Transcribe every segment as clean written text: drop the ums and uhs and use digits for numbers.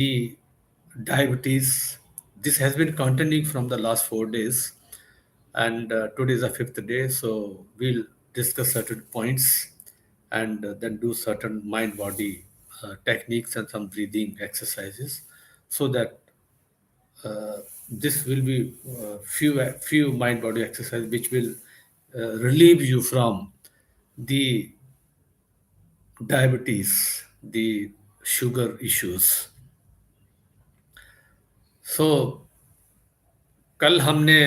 the diabetes. This has been continuing from the last 4 days, and today is the fifth day. So we'll discuss certain points and then do certain mind body techniques and some breathing exercises so that this will be few mind body exercise which will relieve you from the diabetes, the sugar issues. So कल हमने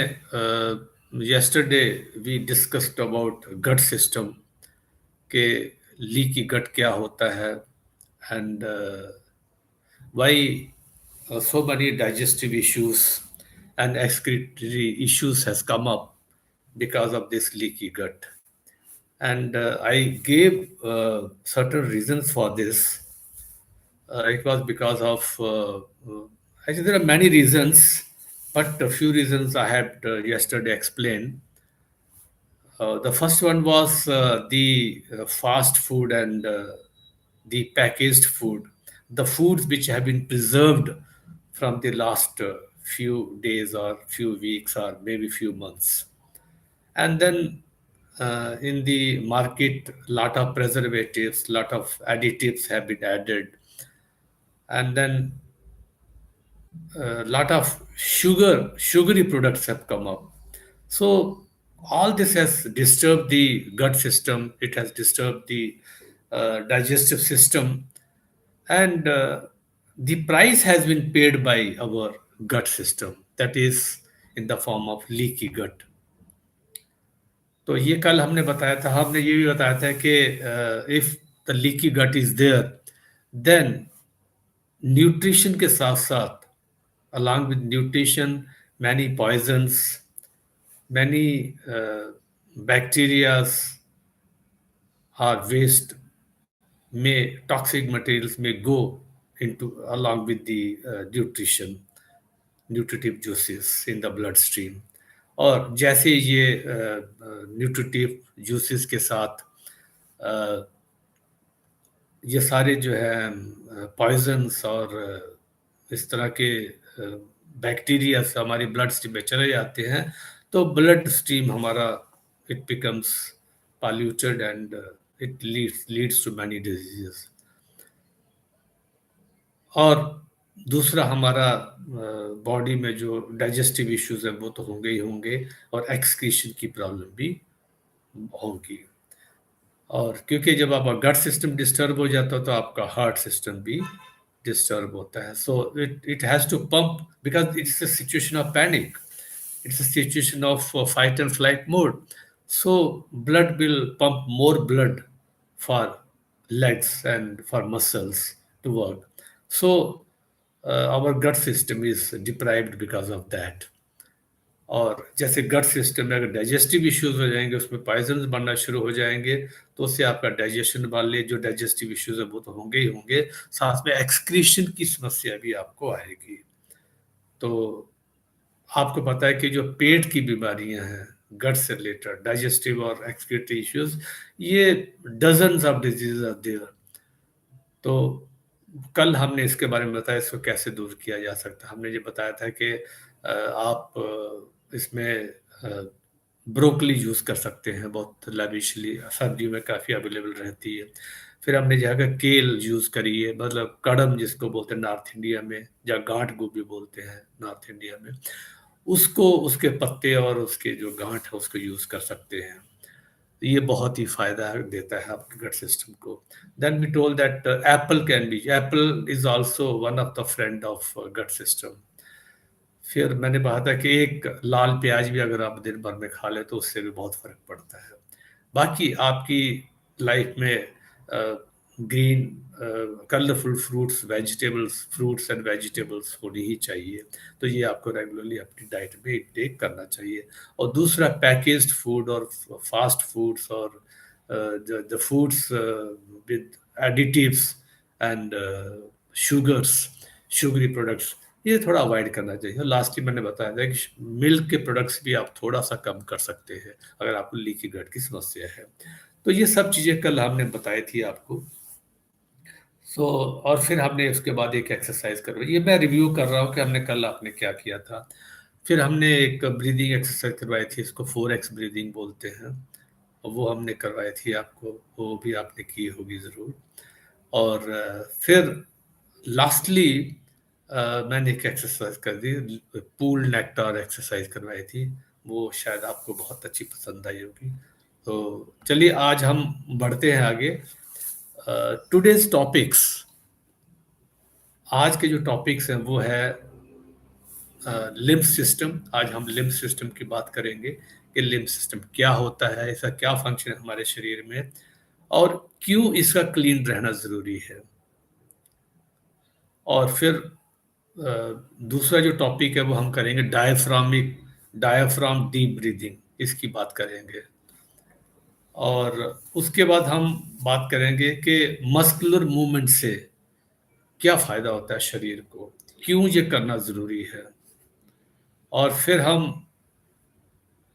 yesterday we discussed about gut system के leaky गट क्या होता है and why so many digestive issues and excretory issues has come up because of this leaky gut. And I gave certain reasons for this. It was because of, actually, there are many reasons, but a few reasons I had yesterday explained. The first one was the fast food and the packaged food, the foods which have been preserved from the last few days or few weeks or maybe few months. And then in the market, lot of preservatives, lot of additives have been added, and then a lot of sugary products have come up. So all this has disturbed the gut system. It has disturbed the digestive system, and the price has been paid by our gut system. That is in the form of leaky gut. तो ये कल हमने बताया था, हमने ये भी बताया था कि if the leaky gut is there, then nutrition के साथ साथ, along with nutrition, many poisons, many bacteria or waste may toxic materials may go into along with the nutrition, nutritive juices in the bloodstream. और जैसे ये nutritive juices के साथ ये सारे जो है पॉइजन्स और इस तरह के बैक्टीरियाज हमारी ब्लड स्ट्रीम में चले जाते हैं, तो ब्लड स्ट्रीम हमारा it becomes polluted and it leads to many diseases. और दूसरा हमारा बॉडी में जो डाइजेस्टिव इश्यूज हैं वो तो होंगे ही होंगे, और एक्सक्रीशन की प्रॉब्लम भी होगी. और क्योंकि जब आपका गट सिस्टम डिस्टर्ब हो जाता है तो आपका हार्ट सिस्टम भी डिस्टर्ब होता है. So it has to pump because it's a situation of panic, it's a situation of fight and flight mode. So blood will pump more blood for legs and for muscles to work. So our gut system is deprived because of that. और जैसे गट system में अगर digestive issues हो जाएंगे, उसमें poisons बनना शुरू हो जाएंगे, तो उससे आपका डाइजेशन वाले जो डाइजेस्टिव इश्यूज है वो तो होंगे ही होंगे, साथ में एक्सक्रीशन की समस्या भी आपको आएगी. तो आपको पता है कि जो पेट की बीमारियां हैं गट से रिलेटेड, डाइजेस्टिव और एक्सक्रीटरी इश्यूज, ये dozens of diseases are there. तो कल हमने इसके बारे में बताया इसको कैसे दूर किया जा सकता है. हमने ये बताया था कि आप इसमें ब्रोकली यूज कर सकते हैं, बहुत लैविशली सर्दियों में काफ़ी अवेलेबल रहती है. फिर हमने जगह केल यूज करी है, मतलब कड़म जिसको बोलते हैं नॉर्थ इंडिया में, या गांठ गोभी बोलते हैं नॉर्थ इंडिया में, उसको, उसके पत्ते और उसके जो गांठ है उसको यूज कर सकते हैं. ये बहुत ही फायदा देता है आपके गट सिस्टम को. Then we told that apple is also one of the friend of gut system. फिर मैंने कहा था कि एक लाल प्याज भी अगर आप दिन भर में खा ले तो उससे भी बहुत फर्क पड़ता है. बाकी आपकी लाइफ में green colourful fruits and vegetables होनी ही चाहिए. तो ये आपको रेगुलरली अपनी डाइट में इंटेक करना चाहिए. और दूसरा, पैकेज्ड फूड और फास्ट फूड्स और the foods with additives and sugary products, ये थोड़ा अवॉइड करना चाहिए. लास्टली मैंने बताया था कि मिल्क के प्रोडक्ट्स भी आप थोड़ा सा कम कर सकते हैं अगर आपको लीकी गट की समस्या है. तो ये सब चीज़ें कल हमने बताई थी आपको. और फिर हमने उसके बाद एक एक्सरसाइज करवाई। ये मैं रिव्यू कर रहा हूँ कि हमने कल आपने क्या किया था। फिर हमने एक ब्रीदिंग एक्सरसाइज करवाई थी, इसको 4x ब्रीदिंग बोलते हैं, और वो हमने करवाई थी आपको, वो भी आपने की होगी ज़रूर। और फिर लास्टली मैंने एक एक्सरसाइज कर दी, पूल नेक्टार एक्सरसाइज करवाई थी, वो शायद आपको बहुत अच्छी पसंद आई होगी। तो चलिए आज हम बढ़ते हैं आगे। टुडेज टॉपिक्स, आज के जो टॉपिक्स हैं वो है लिम्फ सिस्टम। आज हम लिम्फ सिस्टम की बात करेंगे कि लिम्फ सिस्टम क्या होता है, इसका क्या फंक्शन है हमारे शरीर में, और क्यों इसका क्लीन रहना ज़रूरी है। और फिर दूसरा जो टॉपिक है वो हम करेंगे डायफ्राम डीप ब्रीदिंग, इसकी बात करेंगे। और उसके बाद हम बात करेंगे कि मस्कुलर मूवमेंट से क्या फ़ायदा होता है शरीर को, क्यों ये करना ज़रूरी है। और फिर हम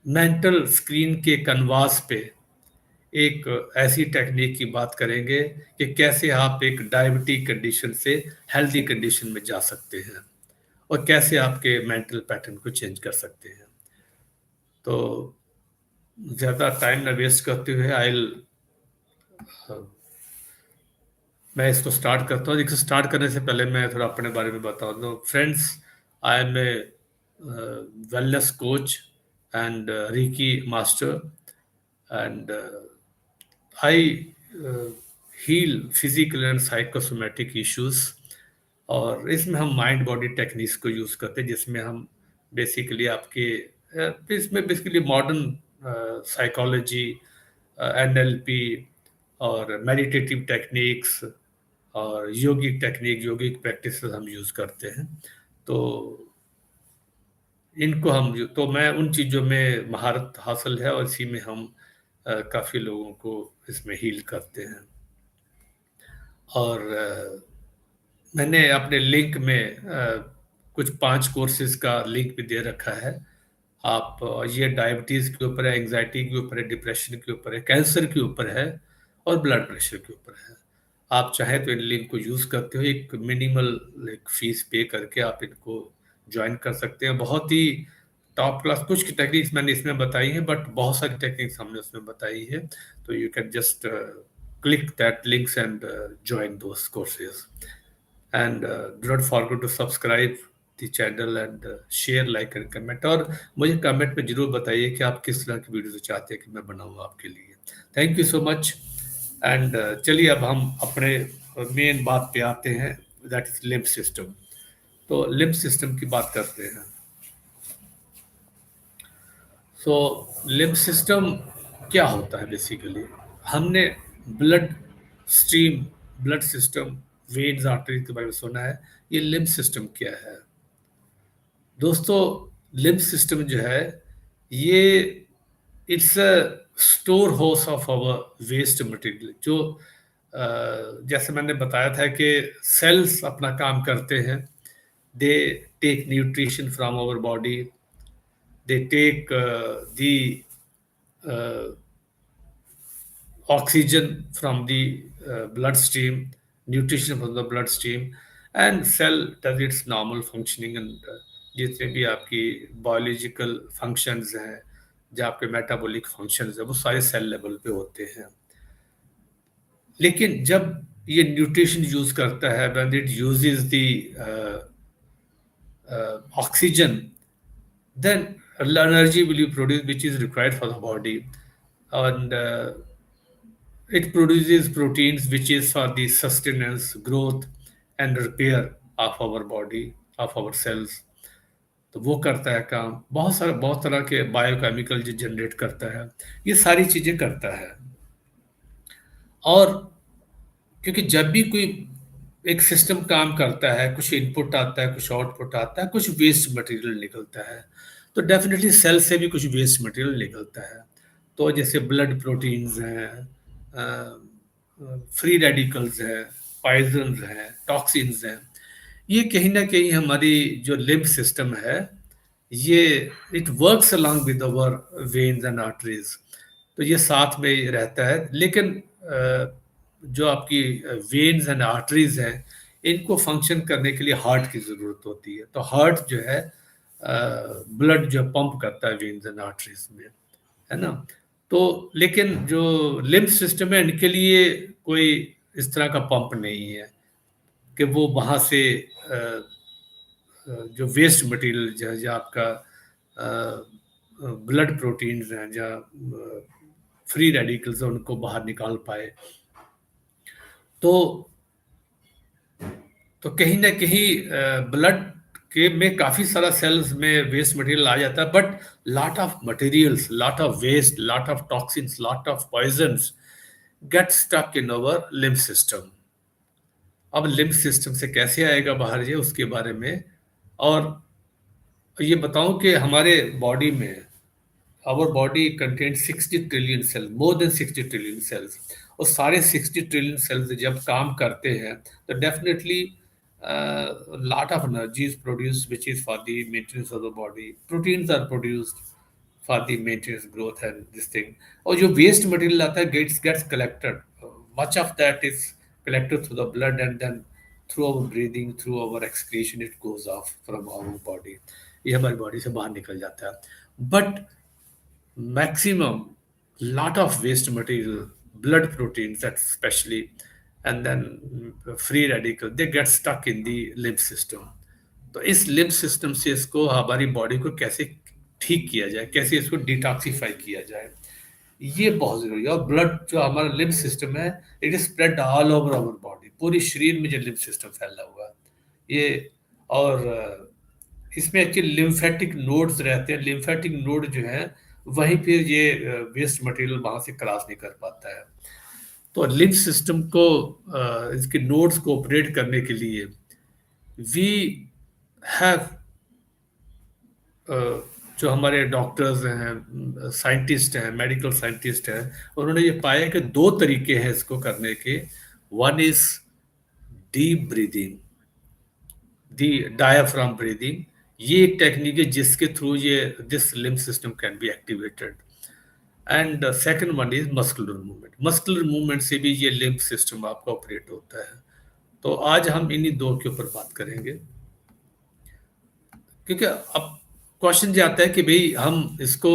मेंटल स्क्रीन के कनवास पे एक ऐसी टेक्निक की बात करेंगे कि कैसे आप एक डायबिटिक कंडीशन से हेल्दी कंडीशन में जा सकते हैं, और कैसे आपके मेंटल पैटर्न को चेंज कर सकते हैं। तो ज़्यादा टाइम ना वेस्ट करते हुए मैं इसको स्टार्ट करता हूँ। देखिए, स्टार्ट करने से पहले मैं थोड़ा अपने बारे में बता दूँ। Friends, I am a wellness coach and reiki master, and I heal physical and psychosomatic issues। और इसमें हम माइंड बॉडी टेक्निक्स को यूज़ करते हैं, जिसमें हम बेसिकली इसमें बेसिकली मॉडर्न साइकोलॉजी, NLP और मेडिटेटिव टेक्निक्स और योगिक प्रैक्टिस हम यूज़ करते हैं। तो इनको तो मैं उन चीज़ों में महारत हासिल है, और इसी में हम काफ़ी लोगों को इसमें हील करते हैं। और मैंने अपने लिंक में कुछ 5 कोर्सेज का लिंक भी दे रखा है। आप ये डायबिटीज़ के ऊपर है, एंग्जाइटी के ऊपर है, डिप्रेशन के ऊपर है, कैंसर के ऊपर है, और ब्लड प्रेशर के ऊपर है। आप चाहें तो इन लिंक को यूज़ करते हो, एक मिनिमल एक फ़ीस पे करके आप इनको जॉइन कर सकते हैं। बहुत ही टॉप क्लास कुछ टेक्निक्स मैंने इसमें बताई हैं, बट बहुत सारी टेक्निक्स हमने उसमें बताई है। तो you can just click that links and join those courses, and do not forget to subscribe the channel and share, like and comment। और मुझे कमेंट में जरूर बताइए कि आप किस तरह की वीडियो चाहते हैं कि मैं बनाऊँ आपके लिए। Thank you so much. And चलिए अब हम अपने मेन बात पे आते हैं, दैट इज लिम्फ सिस्टम। तो लिम्फ सिस्टम की बात करते हैं। सो लिम्फ सिस्टम क्या होता है बेसिकली। हमने blood stream, blood system, veins, artery के बारे में सुना है। ये लिम्फ सिस्टम क्या है दोस्तों? लिम्फ सिस्टम जो है ये it's a store house of our waste material. जो जैसे मैंने बताया था कि सेल्स अपना काम करते हैं, they take nutrition from our body, they take the uh, oxygen from the bloodstream, nutrition from the bloodstream, and cell does its normal functioning। and जितने भी आपकी बायोलॉजिकल फंक्शंस हैं, जो आपके मेटाबॉलिक फंक्शंस हैं, वो सारे सेल लेवल पे होते हैं। लेकिन जब ये न्यूट्रिशन यूज करता है, when it uses the oxygen, then energy will be produced which is required for the body, and it produces proteins which is for the sustenance, growth and repair of our body, of our cells। तो वो करता है काम, बहुत तरह के biochemical जो generate करता है, ये सारी चीजें करता है। और क्योंकि जब भी कोई एक सिस्टम काम करता है, कुछ इनपुट आता है, कुछ आउटपुट आता है, कुछ वेस्ट मटेरियल निकलता है, तो डेफिनेटली सेल से भी कुछ वेस्ट मटेरियल निकलता है। तो जैसे ब्लड प्रोटीन्स हैं, फ्री रेडिकल्स हैं, पॉइजन्स हैं, टॉक्सिन्स हैं, ये कहीं ना कहीं हमारी जो लिम्फ सिस्टम है, ये it works along with our veins and arteries. तो ये साथ में रहता है। लेकिन जो आपकी वेन्स एंड आर्टरीज हैं, इनको फंक्शन करने के लिए हार्ट की ज़रूरत होती है। तो हार्ट जो है ब्लड जो पंप करता है वेन्स एंड आर्टरीज में, है ना? तो लेकिन जो लिम्फ सिस्टम है, इनके लिए कोई इस तरह का पंप नहीं है कि वो वहाँ से जो वेस्ट मटेरियल जो आपका ब्लड प्रोटीन्स हैं, जहाँ फ्री रेडिकल्स हैं, उनको बाहर निकाल पाए। तो कहीं ना कहीं ब्लड के में काफी सारा सेल्स में वेस्ट मटेरियल आ जाता है, but lot of materials, lot of waste, lot of toxins, lot of poisons get stuck in our lymph system. अब लिम्फ सिस्टम से कैसे आएगा बाहर, ये उसके बारे में। और ये बताऊं कि हमारे बॉडी में, our body contains 60 trillion cell, more than 60 trillion cells. और सारे 60 ट्रिलियन सेल्स जब काम करते हैं तो definitely lot of energy is produced which is for the maintenance of the body. Proteins are produced for the maintenance growth and this thing. और जो waste material आता है gets collected. Much of that is collected through the blood, and then through our breathing, through our excretion, it goes off from our body. ये हमारी body से बाहर निकल जाता है। But maximum lot of waste material, blood proteins that especially, and then free radical, they get stuck in the lymph system. तो इस lymph system से इसको, हमारी बॉडी को कैसे ठीक किया जाए, कैसे इसको डिटॉक्सिफाई किया जाए, ये बहुत जरूरी है। और ब्लड जो हमारा लिम्फ सिस्टम है, it is spread all over our body, पूरी शरीर में जो लिम्फ सिस्टम फैला हुआ है ये। और इसमें एक्चुअली लिम्फेटिक नोड्स रहते हैं। लिम्फेटिक नोड जो है वहीं फिर ये वेस्ट मटेरियल वहां से क्रॉस नहीं कर पाता है। तो लिम्फ सिस्टम को, इसके नोड्स को ऑपरेट करने के लिए वी हैव, जो हमारे डॉक्टर्स हैं, साइंटिस्ट हैं, मेडिकल साइंटिस्ट हैं, उन्होंने ये पाया कि दो तरीके हैं इसको करने के। One is deep breathing, the diaphragm breathing. ये एक टेक्निक है जिसके थ्रू ये this lymph system can be activated. And second one is muscular movement. Muscular movement से भी ये लिम्फ सिस्टम आपका ऑपरेट होता है। तो आज हम इन्हीं दो के ऊपर बात करेंगे, क्योंकि अब क्वेश्चन ये आता है कि भाई हम इसको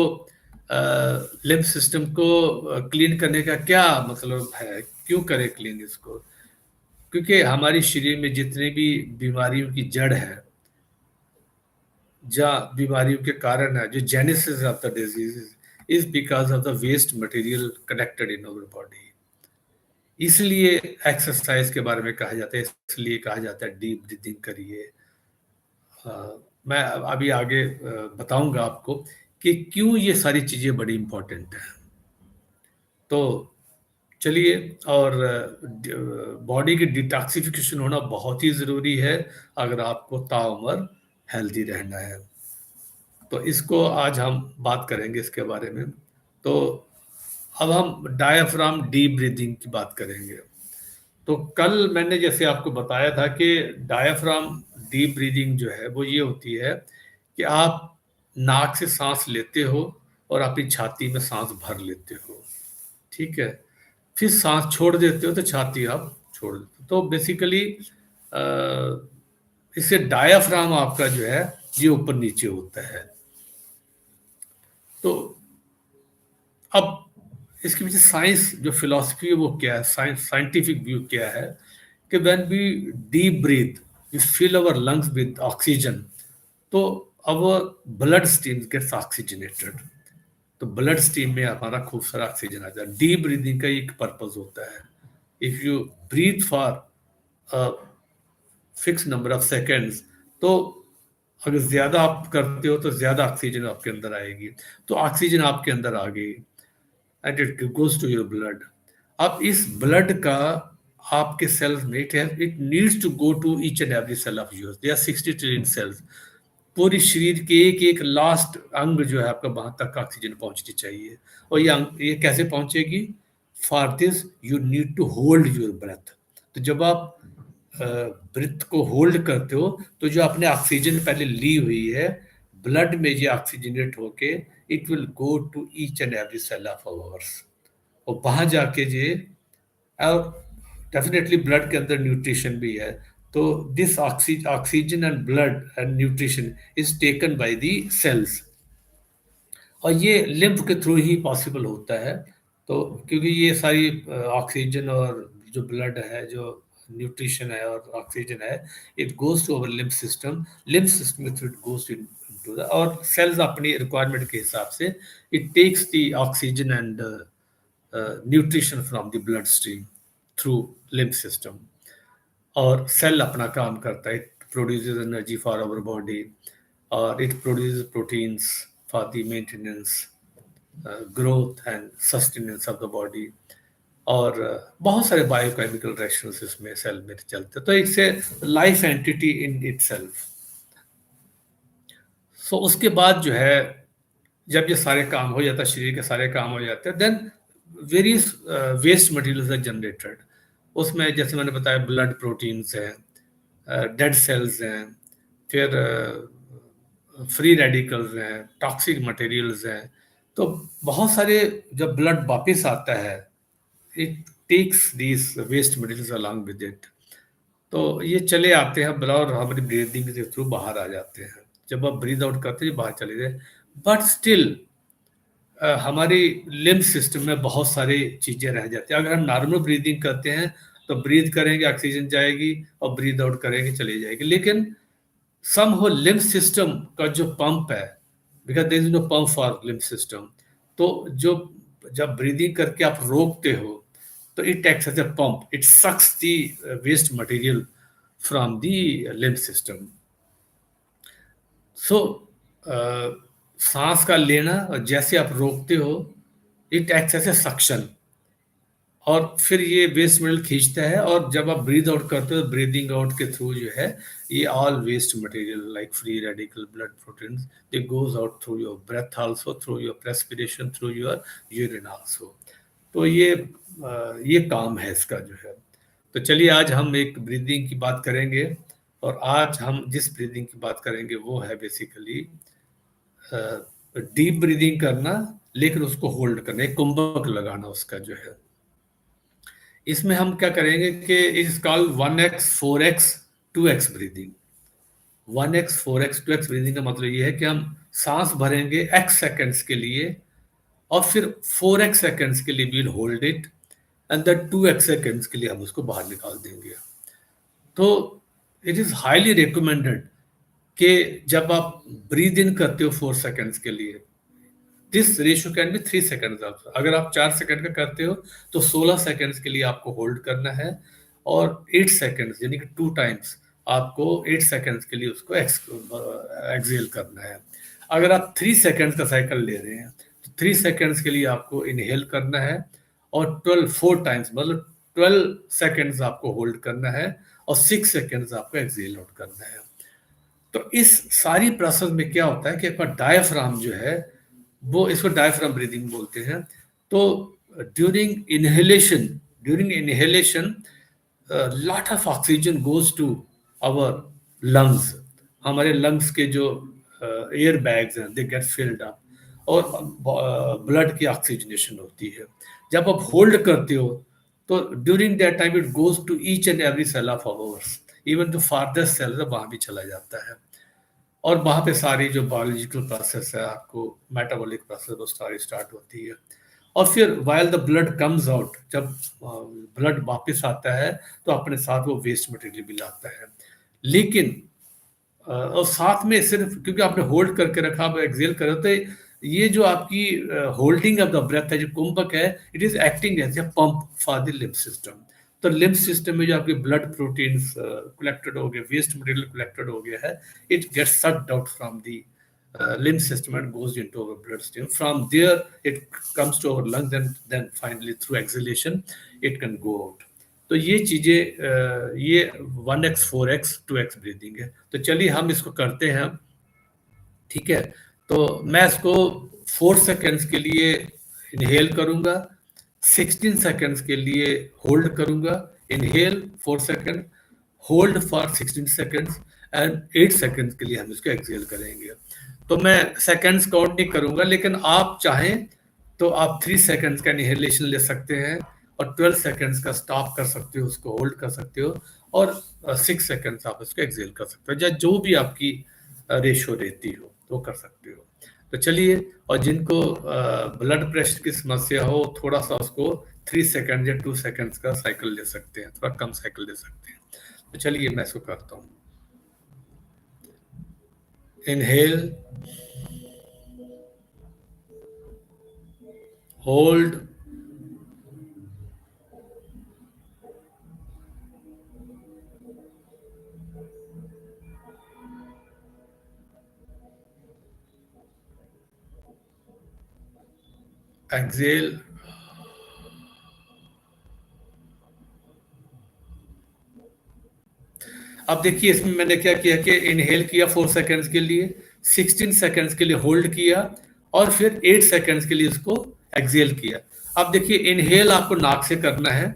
लिम्फ सिस्टम को क्लीन करने का क्या मतलब है, क्यों करें क्लीन इसको? क्योंकि हमारी शरीर में जितने भी बीमारियों की जड़ है, या बीमारियों के कारण है, जो genesis of the disease is because of the waste material connected in our body. इसलिए एक्सरसाइज के बारे में कहा जाता है, इसलिए कहा जाता है डीप ब्रीथिंग करिए। मैं अभी आगे बताऊंगा आपको कि क्यों ये सारी चीजें बड़ी इंपॉर्टेंट है। तो चलिए, और बॉडी की डिटॉक्सिफिकेशन होना बहुत ही ज़रूरी है अगर आपको ताउम्र हेल्दी रहना है। तो इसको आज हम बात करेंगे इसके बारे में। तो अब हम डायाफ्राम डीप ब्रीदिंग की बात करेंगे। तो कल मैंने जैसे आपको बताया था कि डायाफ्राम डीप ब्रीदिंग जो है वो ये होती है कि आप नाक से सांस लेते हो और अपनी छाती में सांस भर लेते हो, ठीक है? फिर सांस छोड़ देते हो तो छाती आप छोड़ देते हो। तो बेसिकली इससे डायाफ्राम आपका जो है ये ऊपर नीचे होता है। तो अब इसके पीछे साइंस जो फिलॉसफी है वो क्या है, साइंस साइंटिफिक व्यू क्या है कि when we deep breathe we fill our lungs with oxygen, तो our blood stream gets oxygenated. तो ब्लड स्ट्रीम में हमारा खूब सारा ऑक्सीजन आ जाता है। डीप ब्रीदिंग का एक पर्पज होता है, if you breathe for fix number of seconds, तो अगर ज्यादा आप करते हो तो ज्यादा ऑक्सीजन आपके अंदर आएगी। तो ऑक्सीजन आपके अंदर आ गई and it goes to your blood. अब इस ब्लड का आपके सेल्स में it needs to go to each and every cell of yours. There are 60 trillion cells. पूरी शरीर के एक एक लास्ट अंग जो है आपका, वहां तक ऑक्सीजन पहुंचनी चाहिए। और ये कैसे पहुंचेगी? For this you need to hold your breath. तो जब आप ब्रेथ को होल्ड करते हो तो जो आपने ऑक्सीजन पहले ली हुई है ब्लड में, ये ऑक्सीजनेट होके it will go to each and every cell of ours. और वहां जाके ये, और डेफिनेटली ब्लड के अंदर न्यूट्रिशन भी है। तो this oxygen and blood and nutrition is taken by the cells, और ये लिम्फ के थ्रू ही पॉसिबल होता है। तो क्योंकि ये सारी ऑक्सीजन और जो ब्लड है, जो न्यूट्रिशन है और ऑक्सीजन है, it goes to our lymph system के through it goes to the, और सेल्स अपनी रिक्वायरमेंट के हिसाब से it takes the oxygen and nutrition from the blood stream through lymph system. और सेल अपना काम करता है, it produces energy for our body, और it produces proteins for the maintenance, growth and sustenance of the body, और बहुत सारे biochemical reactions इसमें सेल में चलते हैं। तो इससे लाइफ एंटिटी इन इटसेल्फ। सो उसके बाद जो है, जब ये सारे काम हो जाता है, शरीर के सारे काम हो जाते हैं, then various waste materials are generated. उसमें जैसे मैंने बताया, ब्लड प्रोटीन्स हैं, डेड सेल्स हैं, फिर फ्री रेडिकल्स हैं, टॉक्सिक मटेरियल्स हैं। तो बहुत सारे, जब ब्लड वापस आता है, it takes these waste materials along with it. तो ये चले आते हैं ब्लड, और हमारी ब्रीदिंग के थ्रू बाहर आ जाते हैं। जब आप ब्रीद आउट करते हैं, बाहर चले जाए, बट स्टिल हमारी लिम्फ सिस्टम में बहुत सारी चीजें रह जाती हैं। अगर हम नॉर्मल ब्रीदिंग करते हैं तो ब्रीद करेंगे, ऑक्सीजन जाएगी, और ब्रीद आउट करेंगे, चली जाएगी। लेकिन somehow lymph सिस्टम का जो पंप है, because there is no pump for lymph system, तो जो जब ब्रीदिंग करके आप रोकते हो, तो it acts as a pump, it sucks the waste material from the lymph system. So सांस का लेना, और जैसे आप रोकते हो, it acts as a suction, और फिर ये वेस्ट मटेरियल खींचता है, और जब आप ब्रीद आउट करते हो, ब्रीदिंग आउट के थ्रू जो है, ये all waste material like free radical, blood proteins, they goes out through your breath also, through your respiration, through your urine also. तो ये काम है इसका जो है। तो चलिए, आज हम एक ब्रीदिंग की बात करेंगे, और आज हम जिस ब्रीदिंग की बात करेंगे वो है बेसिकली डीप ब्रीदिंग करना, लेकिन उसको होल्ड करना, एक कुंभक लगाना उसका जो है। इसमें हम क्या करेंगे कि is called 1x 4x 2x breathing. 1x 4x 2x breathing का मतलब ये है कि हम सांस भरेंगे x सेकेंड्स के लिए, और फिर 4x सेकेंड्स के लिए we'll hold it, and then 2x seconds के लिए हम उसको बाहर निकाल देंगे। तो इट इज हाईली रिकमेंडेड कि जब आप ब्रीद इन करते हो 4 सेकेंड्स के लिए, this ratio can be 3 seconds also. अगर आप 4 सेकेंड का करते हो तो 16 सेकेंड्स के लिए आपको होल्ड करना है, और 8 सेकेंड्स यानी कि 2 टाइम्स आपको 8 सेकेंड्स के लिए उसको एक्सहेल करना है। अगर आप 3 सेकेंड्स का साइकिल ले रहे हैं तो 3 सेकेंड्स के लिए आपको इनहेल करना है, और 4 टाइम्स मतलब 12 सेकेंड्स आपको होल्ड करना है, और 6 सेकेंड्स आपको एक्सहेल आउट करना है। तो इस सारी प्रोसेस में क्या होता है कि आपका डायफ्राम जो है, वो इसको डायफ्राम ब्रीदिंग बोलते हैं। तो during inhalation lot of oxygen goes to our lungs. हमारे लंग्स के जो एयर बैग्स हैं, दे गेट फिल्ड अप, और ब्लड की ऑक्सीजनेशन होती है। जब आप होल्ड करते हो, तो during that time it goes to each and every cell of ours, even जो फार्देस्ट सेल है वहां भी चला जाता है, और वहां पे सारी जो बायोलॉजिकल प्रोसेस है, आपको मेटाबॉलिक प्रोसेस वो सारी स्टार्ट होती है। और फिर while the blood comes out, जब ब्लड वापस आता है, तो अपने साथ वो वेस्ट मटेरियल भी लाता है। लेकिन और साथ में सिर्फ क्योंकि आपने होल्ड करके रखा, आप एक्सेल कर रहे थे, ये जो आपकी होल्डिंग ऑफ द ब्रेथ है, जो कुंभक है, it is acting as a pump for the lymph system. तो लिम्फ सिस्टम में जो आपके ब्लड प्रोटीन्स कलेक्टेड हो गए, वेस्ट मटेरियल कलेक्टेड हो गया है, it gets sucked out from the lymph system and goes into our bloodstream. From there, it comes to our lungs, and then finally through exhalation, it can go out. तो ये चीजें, ये 1x 4x 2x breathing है। तो चलिए हम इसको करते हैं, ठीक है। तो मैं इसको 4 सेकेंड्स के लिए इनहेल करूंगा, 16 सेकेंड्स के लिए होल्ड करूंगा, inhale 4 second, hold for 16 seconds, and 8 seconds के लिए हम इसको एक्सहेल करेंगे। तो मैं सेकेंड्स काउंट नहीं करूंगा, लेकिन आप चाहें तो आप 3 सेकेंड्स का इनहेलेशन ले सकते हैं, और 12 सेकंड्स का स्टॉप कर सकते हो, उसको होल्ड कर सकते हो, और 6 सेकंड्स आप उसको एक्सेल कर सकते हो, या जो भी आपकी रेशो रहती हो वो कर सकते हो। तो चलिए, और जिनको ब्लड प्रेशर की समस्या हो, थोड़ा सा उसको 3 सेकंड या 2 सेकंड्स का साइकिल ले सकते हैं, थोड़ा कम साइकिल ले सकते हैं। तो चलिए मैं इसको करता हूँ। Inhale, hold, exhale. अब देखिए इसमें मैंने क्या किया कि इनहेल किया 4 सेकंड्स के लिए, 16 सेकंड्स के लिए होल्ड किया, और फिर 8 सेकंड्स के लिए इसको एक्सेल किया। अब देखिए इनहेल आपको नाक से करना है,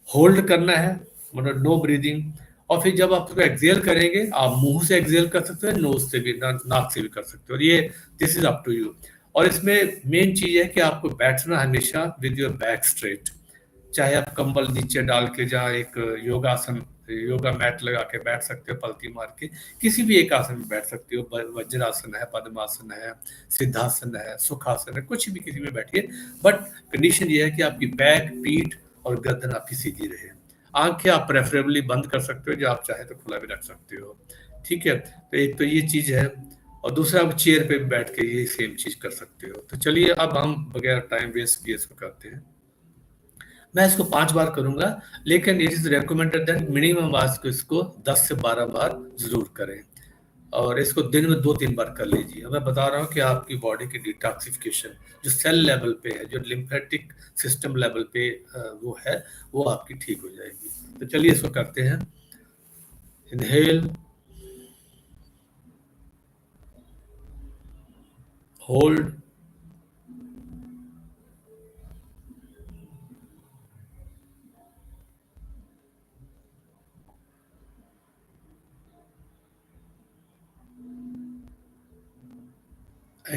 होल्ड करना है, मतलब नो ब्रीदिंग, और फिर जब आप उसको एक्सेल करेंगे, आप मुंह से एक्सेल कर सकते हो, नोज से भी, नाक से भी कर सकते हो, और ये this is up to you. और इसमें मेन चीज है कि आपको बैठना हमेशा विद योर बैक स्ट्रेट, चाहे आप कंबल नीचे डाल के, जहाँ एक योगासन, योगा मैट लगा के बैठ सकते हो, पलथी मार के किसी भी एक आसन में बैठ सकते हो। वज्रासन है, पद्मासन है, सिद्धासन है, सुखासन है, कुछ भी किसी में बैठिए, बट कंडीशन ये है कि आपकी बैक, पीठ और गर्दन आपकी सीधी रहे। आंखें आप प्रेफरेबली बंद कर सकते हो, जो आप चाहे तो खुला भी रख सकते हो। ठीक है, तो एक तो ये चीज है, और दूसरा आप चेयर पे भी बैठ के ये सेम चीज कर सकते हो। तो चलिए अब हम बगैर टाइम वेस्ट किए इसको करते हैं। मैं इसको 5 बार करूंगा, लेकिन it is recommended that minimum आज को इसको 10 से 12 बार जरूर करें, और इसको दिन में 2-3 बार कर लीजिए। मैं बता रहा हूँ कि आपकी बॉडी की डिटॉक्सिफिकेशन जो सेल लेवल पे है, जो लिम्फेटिक सिस्टम लेवल पे वो है, वो आपकी ठीक हो जाएगी। तो चलिए इसको करते हैं। Inhale, hold,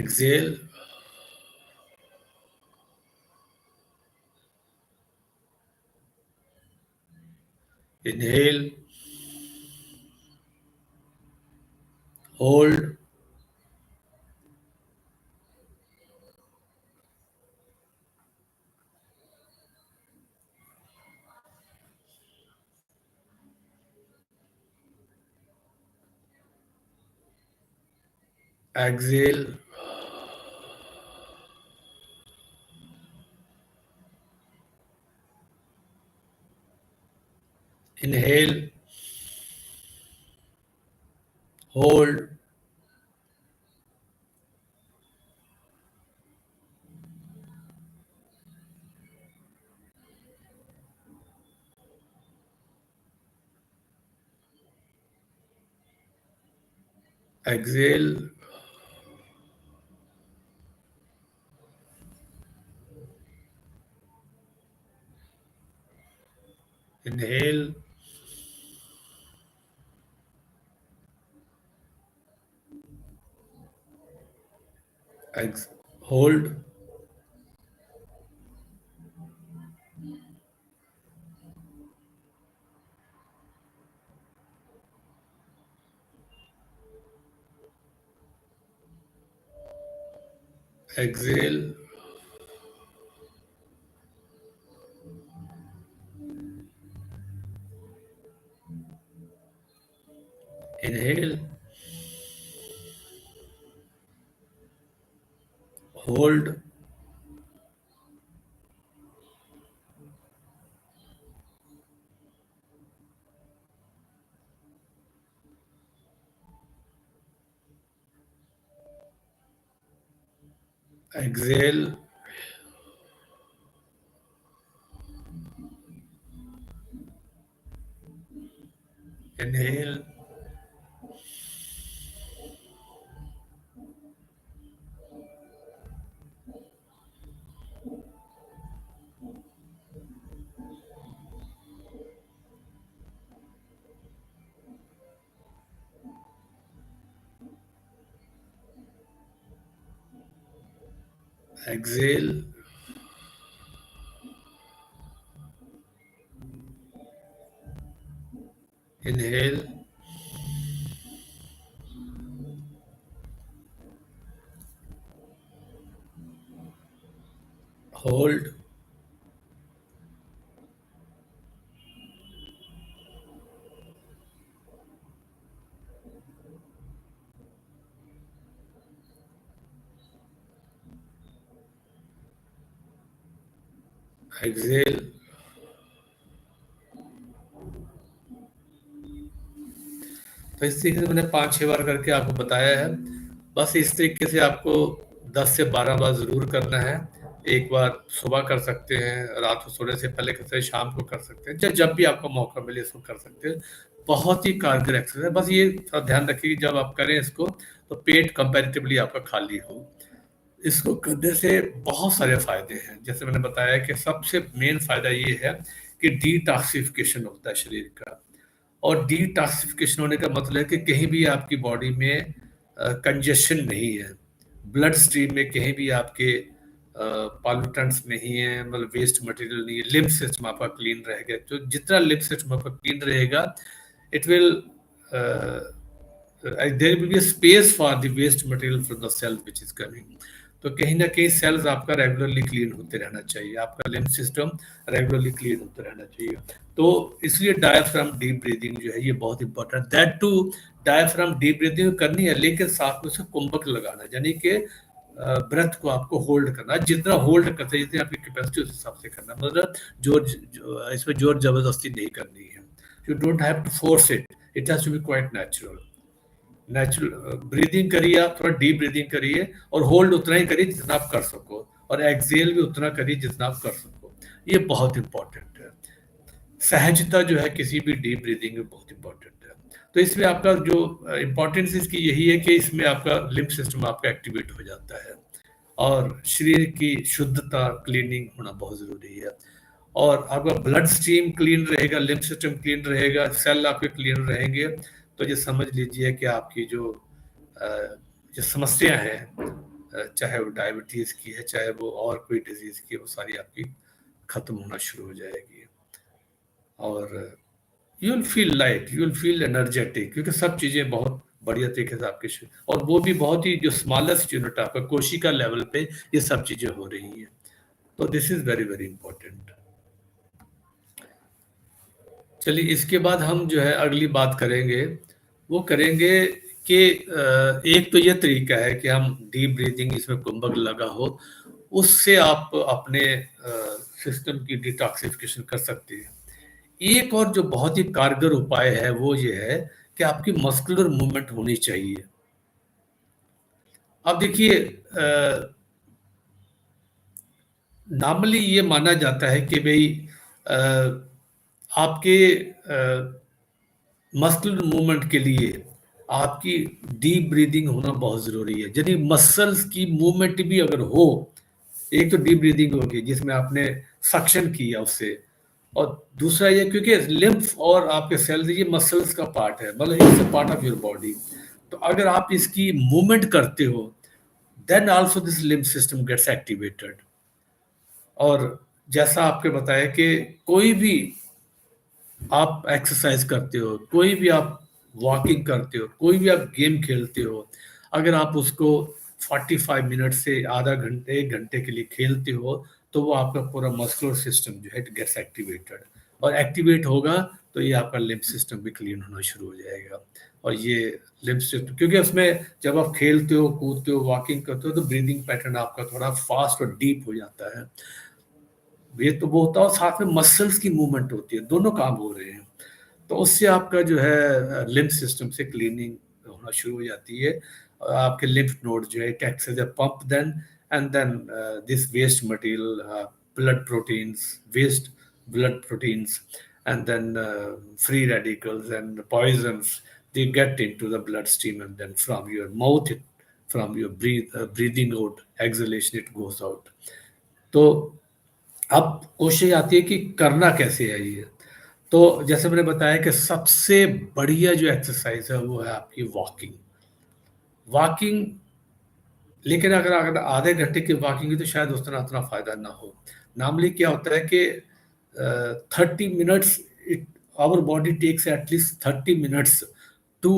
exhale, inhale, hold, exhale, inhale, hold, exhale, inhale, hold, exhale, inhale, hold, exhale, inhale, exhale, inhale, hold, exhale. तो इस तरीके से मैंने 5-6 बार करके आपको बताया है। बस इस तरीके से आपको 10 से 12 बार ज़रूर करना है। एक बार सुबह कर सकते हैं, रात को सोने से पहले कर सकते हैं, शाम को कर सकते हैं, जब भी आपको मौका मिले इसको कर सकते हैं। बहुत ही कारगर एक्सरसाइज है। बस ये थोड़ा ध्यान रखिए कि जब आप करें इसको तो पेट कंपैरेटिवली आपका खाली हो। इसको करने से बहुत सारे फ़ायदे हैं। जैसे मैंने बताया कि सबसे मेन फ़ायदा ये है कि डिटॉक्सिफिकेशन होता है शरीर का। और डिटॉक्सिफिकेशन होने का मतलब है कि कहीं भी आपकी बॉडी में कंजेशन नहीं है, ब्लड स्ट्रीम में कहीं भी आपके पॉल्यूटेंट्स नहीं है, मतलब वेस्ट मटेरियल नहीं है, लिम्फ सिस्टम आपका क्लीन रहेगा। तो जितना लिम्फ सिस्टम आपका क्लीन रहेगा, it will there will be space for the waste material from the cell which is coming. तो कहीं ना कहीं सेल्स आपका रेगुलरली क्लीन होते रहना चाहिए, आपका लिम्फ सिस्टम रेगुलरली क्लीन होते रहना चाहिए। तो इसलिए डायफ्राम डीप ब्रीदिंग जो है ये बहुत important, that too diaphragm deep breathing करनी है, लेकिन साथ में उसे कुंभक लगाना, यानी कि ब्रेथ को आपको होल्ड करना, जितना होल्ड करते हैं, जितनी आपकी कैपेसिटी उस हिसाब से करना, मतलब इसमें जोर जबरदस्ती नहीं करनी है। You don't have to force it, it has to be quite natural. Natural breathing करिए, आप थोड़ा डीप ब्रीदिंग करिए और होल्ड उतना ही करिए जितना आप कर सको, और एक्सेल भी उतना करिए जितना आप कर सको। ये बहुत इंपॉर्टेंट है। सहजता जो है किसी भी डीप ब्रीदिंग में बहुत इंपॉर्टेंट है। तो इसमें आपका जो इम्पोर्टेंस इसकी यही है कि इसमें आपका लिम्फ सिस्टम आपका एक्टिवेट हो जाता है, और शरीर की शुद्धता क्लीनिंग होना बहुत ज़रूरी है। और आपका ब्लड स्ट्रीम क्लीन रहेगा, लिम्फ सिस्टम क्लीन रहेगा, सेल आपके क्लीन रहेंगे, तो ये समझ लीजिए कि आपकी जो समस्या है, चाहे वो डायबिटीज़ की है, चाहे वो और कोई डिजीज़ की है, वो सारी आपकी ख़त्म होना शुरू हो जाएगी। और you will feel light, you will feel energetic, क्योंकि सब चीज़ें बहुत बढ़िया तरीके से आपके और वो भी बहुत ही जो स्मॉलेस्ट यूनिट आपका कोशिका लेवल पे ये सब चीज़ें हो रही हैं। तो this is very very important. चलिए, इसके बाद हम जो है अगली बात करेंगे, वो करेंगे कि एक तो ये तरीका है कि हम डीप ब्रीदिंग इसमें कुंभक लगा हो, उससे आप अपने सिस्टम की डिटॉक्सिफिकेशन कर सकते हैं। एक और जो बहुत ही कारगर उपाय है वो ये है कि आपकी मस्कुलर मूवमेंट होनी चाहिए। अब देखिए, नॉर्मली ये माना जाता है कि भाई आपके मस्कुलर मूवमेंट के लिए आपकी डीप ब्रीदिंग होना बहुत ज़रूरी है। यदि मसल्स की मूवमेंट भी अगर हो, एक तो डीप ब्रीदिंग होगी जिसमें आपने सक्शन किया उससे, और दूसरा ये क्योंकि लिम्फ और आपके सेल्स ये मसल्स का पार्ट है, मतलब it's a part of your body. तो अगर आप इसकी मूवमेंट करते हो, then also this lymph system gets activated. और जैसा आपके बताया कि कोई भी आप एक्सरसाइज करते हो, कोई भी आप वॉकिंग करते हो, कोई भी आप गेम खेलते हो, अगर आप उसको 45 मिनट से आधा घंटे 1 घंटे के लिए खेलते हो, तो वो आपका पूरा मस्कुलर सिस्टम जो है इट गेट्स एक्टिवेटेड, और एक्टिवेट होगा तो ये आपका लिम्फ सिस्टम भी क्लीन होना शुरू हो जाएगा। और ये लिम्फ सिस्टम, क्योंकि उसमें जब आप खेलते हो, कूदते हो, वॉकिंग करते हो, तो ब्रीदिंग पैटर्न आपका थोड़ा फास्ट और डीप हो जाता है। ये तो वो होता है, और साथ में मसल्स की मूवमेंट होती है, दोनों काम हो रहे हैं। तो उससे आपका जो है लिम्फ सिस्टम से क्लीनिंग होना शुरू हो जाती है, और आपके लिम्फ नोड जो है it acts as a pump, then and then this waste material, blood proteins, waste blood proteins, and then free radicals and poisons, they get into the bloodstream, and then from your mouth, from your breathing out, exhalation, it goes out. तो अब question आती है कि करना कैसे है ये। तो जैसे मैंने बताया कि सबसे बढ़िया जो एक्सरसाइज है वो है आपकी वॉकिंग। वॉकिंग, लेकिन अगर अगर आधे घंटे की वॉकिंग है तो शायद उतना फ़ायदा ना हो। नॉर्मली क्या होता है कि 30 minutes our body takes at least 30 minutes to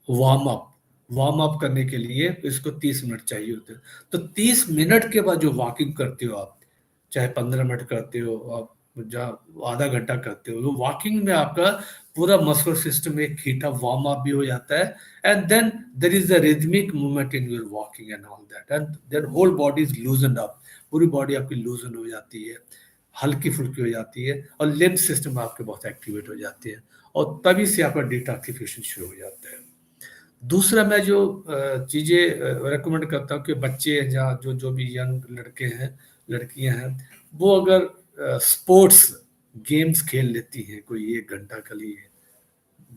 warm up. Warm up करने के लिए इसको 30 मिनट चाहिए होते हैं। तो 30 मिनट के बाद जो वॉकिंग करते हो आप, चाहे 15 मिनट करते हो आप, जहाँ आधा घंटा करते हो, वो वॉकिंग में आपका पूरा मस्कुलर सिस्टम एक हीट अप वार्म अप भी हो जाता है, and then there is the rhythmic movement in your walking and all that, and then whole body is loosened up, पूरी बॉडी आपकी लूजन हो जाती है, हल्की फुल्की हो जाती है, और लिम्ब सिस्टम आपके बहुत एक्टिवेट हो जाते हैं, और तभी से आपका डिटॉक्सिफिकेशन शुरू हो जाता है। दूसरा मैं जो चीज़ें रिकमेंड करता हूँ कि बच्चे या जो जो भी यंग लड़के हैं, लड़कियां हैं, वो अगर स्पोर्ट्स गेम्स खेल लेती हैं कोई 1 घंटा के लिए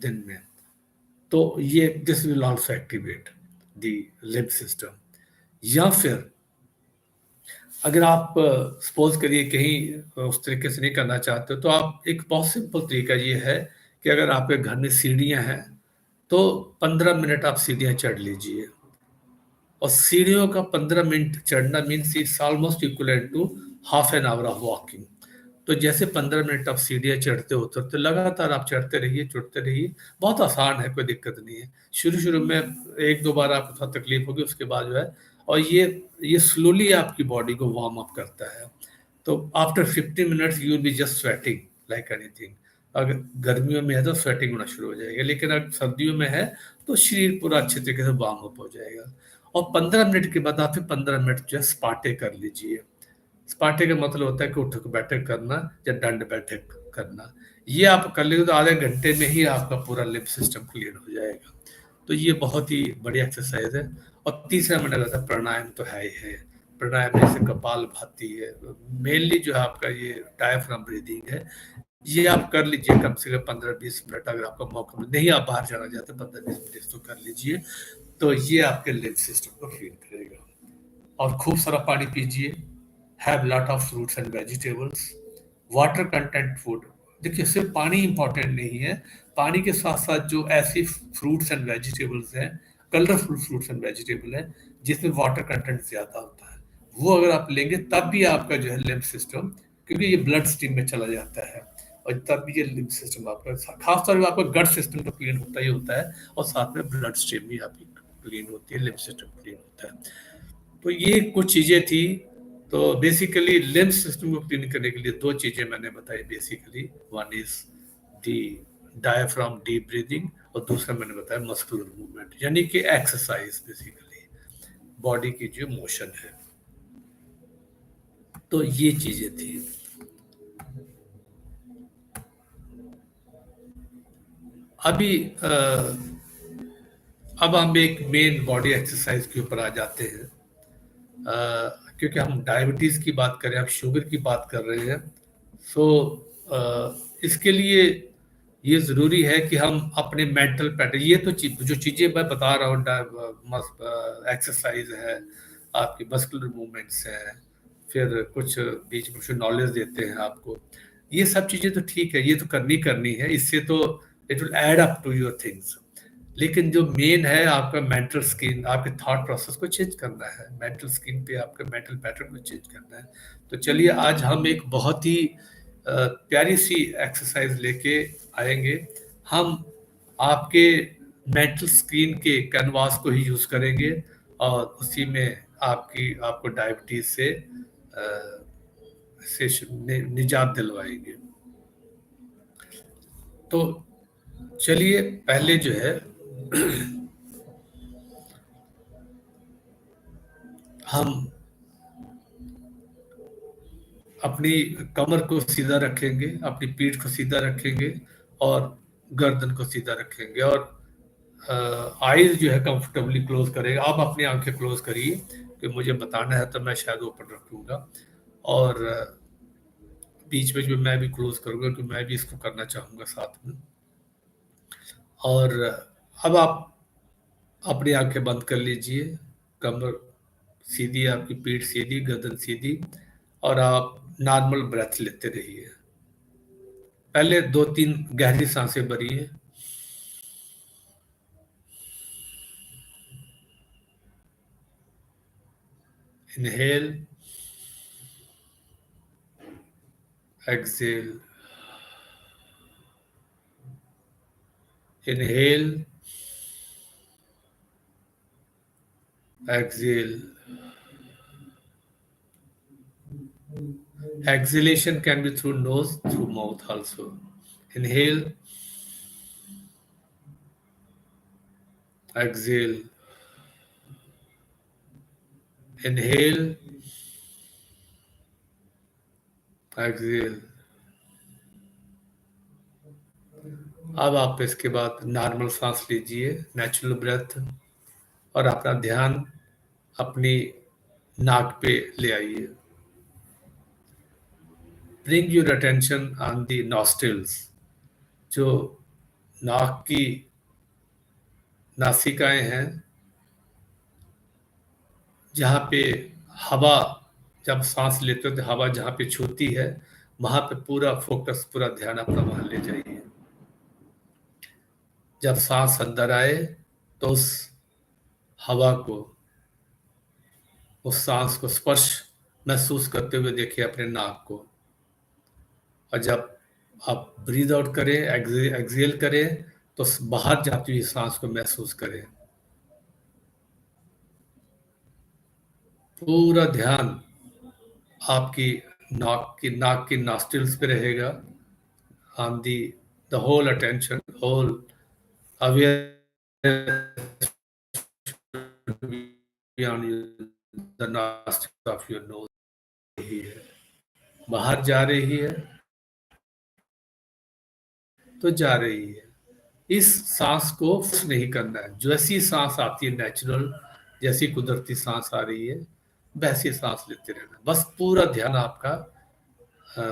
दिन में, तो ये this will also activate the limb system. या फिर अगर आप सपोज करिए कहीं उस तरीके से नहीं करना चाहते हो, तो आप एक बहुत सिंपल तरीका ये है कि अगर आपके घर में सीढ़ियां हैं, तो 15 मिनट आप सीढ़ियां चढ़ लीजिए, और सीढ़ियों का 15 मिनट चढ़ना means it's almost equivalent to half an hour of walking. तो जैसे 15 मिनट आप सीढ़ियाँ चढ़ते उतरते, लगातार आप चढ़ते रहिए, चढ़ते रहिए, बहुत आसान है, कोई दिक्कत नहीं है। शुरू शुरू में 1-2 बार आपको थोड़ा तकलीफ होगी, उसके बाद जो है, और ये स्लोली आपकी बॉडी को वार्म अप करता है। तो after 50 minutes you will be just sweating like anything. अगर गर्मियों में है तो स्वेटिंग होना शुरू हो जाएगा, लेकिन अगर सर्दियों में है तो शरीर पूरा अच्छे तरीके से वार्म अप हो जाएगा। और 15 मिनट के बाद आप फिर 15 मिनट जो है स्पाटे कर लीजिए। स्पाटे का मतलब होता है कि उठक बैठक करना या दंड बैठक करना। ये आप कर लेंगे तो आधे घंटे में ही आपका पूरा लिम्फ सिस्टम क्लियर हो जाएगा। तो ये बहुत ही बढ़िया एक्सरसाइज है। और तीसरा मैंने बताया प्राणायाम तो है ही है। प्राणायाम जैसे कपाल भाती है, मेनली जो है आपका ये डायफ्राम ब्रीदिंग है, ये आप कर लीजिए कम से कम 15-20 मिनट, अगर आपका मौका मिले, नहीं आप बाहर जाना चाहते 15-20 मिनट तो कर लीजिए। तो ये आपके लिम्फ सिस्टम को क्लीन करेगा। और खूब सारा पानी पीजिए, have lot of fruits and vegetables, water content food. देखिए सिर्फ पानी इंपॉर्टेंट नहीं है, पानी के साथ साथ जो ऐसी फ्रूट्स एंड वेजिटेबल्स हैं, कलरफुल फ्रूट्स एंड वेजिटेबल हैं जिसमें वाटर कंटेंट ज्यादा होता है, वो अगर आप लेंगे तब भी आपका जो है लिम्फ सिस्टम, क्योंकि ये ब्लड स्ट्रीम में चला जाता है, और तब भी ये लिम्फ सिस्टम आपका, खासतौर पर आपका गट सिस्टम तो क्लीन होता ही होता है, और साथ में ब्लड स्ट्रीम भी आपकी क्लीन होती है, लिम्फ सिस्टम क्लीन होता है। तो ये कुछ चीजें थी। तो बेसिकली लिम्फ सिस्टम को क्लीन करने के लिए 2 चीजें मैंने बताई basically, one is the diaphragm deep breathing, और दूसरा मैंने बताया मस्कुलर मूवमेंट, यानी कि एक्सरसाइज, बेसिकली बॉडी की जो मोशन है। तो ये चीजें थी। अभी अब हम एक मेन बॉडी एक्सरसाइज के ऊपर आ जाते हैं। क्योंकि हम डायबिटीज की बात करें, आप शुगर की बात कर रहे हैं, सो इसके लिए ये ज़रूरी है कि हम अपने मेंटल पैटर्न, ये तो जो चीज़ें मैं बता रहा हूँ, एक्सरसाइज है, आपकी मस्कुलर मूवमेंट्स है, फिर कुछ बीच में कुछ नॉलेज देते हैं आपको, ये सब चीज़ें तो ठीक है, ये तो करनी करनी है, इससे तो it will add up to your things. लेकिन जो मेन है आपका मेंटल स्किन, आपके थॉट प्रोसेस को चेंज करना है, मेंटल स्किन पे आपके मेंटल पैटर्न को चेंज करना है। तो चलिए आज हम एक बहुत ही प्यारी सी एक्सरसाइज लेके आएंगे। हम आपके मेंटल स्क्रीन के कैनवास को ही यूज करेंगे, और उसी में आपको डायबिटीज से निजात दिलवाएंगे। तो चलिए पहले जो है हम अपनी कमर को सीधा रखेंगे, अपनी पीठ को सीधा रखेंगे, और गर्दन को सीधा रखेंगे, और आईज जो है कंफर्टेबली क्लोज करेगा। आप अपनी आंखें क्लोज करिए, कि मुझे बताना है तो मैं शायद ओपन रखूंगा, और बीच में जो मैं भी क्लोज करूंगा, क्योंकि मैं भी इसको करना चाहूंगा साथ में। और अब आप अपनी आंखें बंद कर लीजिए, कमर सीधी, आपकी पीठ सीधी, गर्दन सीधी, और आप नॉर्मल ब्रेथ लेते रहिए। पहले 2-3 गहरी सांसें भरिए, inhale, exhale. Inhale, exhale. Exhalation can be through nose, through mouth also. Inhale, exhale. Inhale, exhale. अब आप इसके बाद नॉर्मल सांस लीजिए, नेचुरल ब्रेथ, और अपना ध्यान अपनी नाक पे ले आइए. Bring your attention on the nostrils. जो नाक की नासिकाएं हैं, जहाँ पे हवा, जब सांस लेते हो तो हवा जहाँ पे छूती है, वहां पे पूरा फोकस, पूरा ध्यान अपना वहां ले जाइए. जब सांस अंदर आए तो उस हवा को, उस सांस को स्पर्श महसूस करते हुए देखिए अपने नाक को. और जब आप ब्रीद आउट करें, एक्सहेल करें, तो बाहर जाती हुई सांस को महसूस करें. पूरा ध्यान आपकी नाक की नॉस्ट्रिल्स पे रहेगा. On the whole attention, whole awareness on the nostril of your nose. ही है, बाहर जा रही है तो जा रही है. इस सांस को फोर्स नहीं करना है. जैसी सांस आती है नेचुरल, जैसी कुदरती सांस आ रही है, वैसी सांस लेते रहना. बस पूरा ध्यान आपका अ,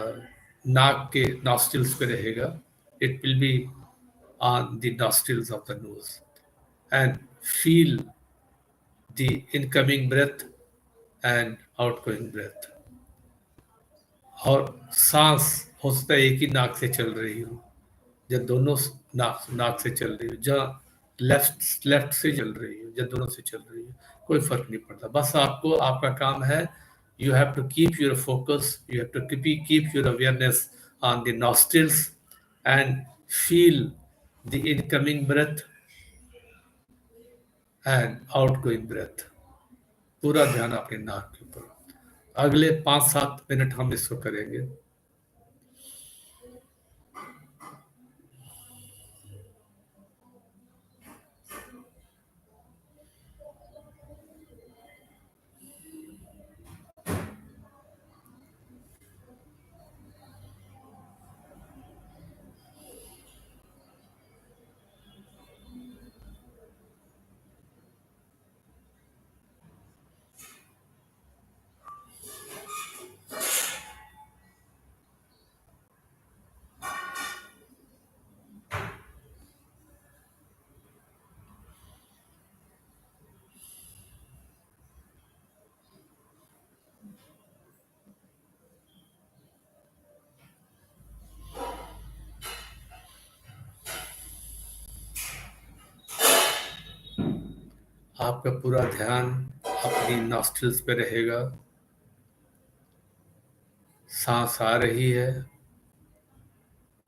नाक के नॉस्ट्रिल्स पे रहेगा. It will be on the nostrils of the nose, and feel the incoming breath and outgoing breath. और सांस हो सकता है एक ही नाक से चल रही हो, या दोनों नाक नाक से चल रही हो, जहाँ लेफ्ट से चल रही हो, या दोनों से चल रही हो, कोई फर्क नहीं पड़ता. बस आपको, आपका काम है, you have to keep your focus, you have to keep your awareness on the nostrils and feel the incoming breath and outgoing breath. पूरा ध्यान अपने नाक के ऊपर. अगले 5-7 मिनट हम इसको करेंगे. आपका पूरा ध्यान अपनी नॉस्ट्रिल्स पे रहेगा. सांस आ रही है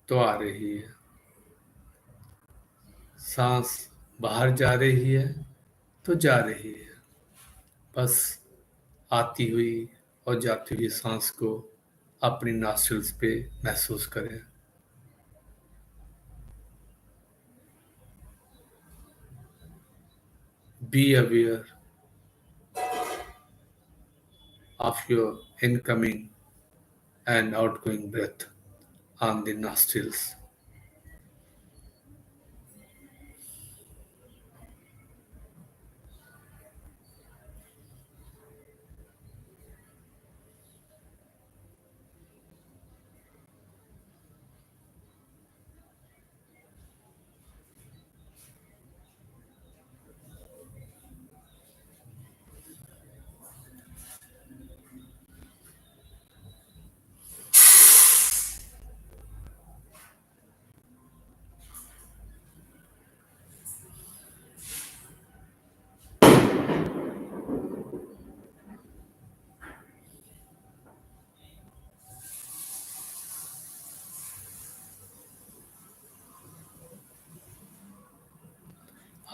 तो आ रही है, सांस बाहर जा रही है तो जा रही है. बस आती हुई और जाती हुई सांस को अपनी नॉस्ट्रिल्स पे महसूस करें. Be aware of your incoming and outgoing breath on the nostrils.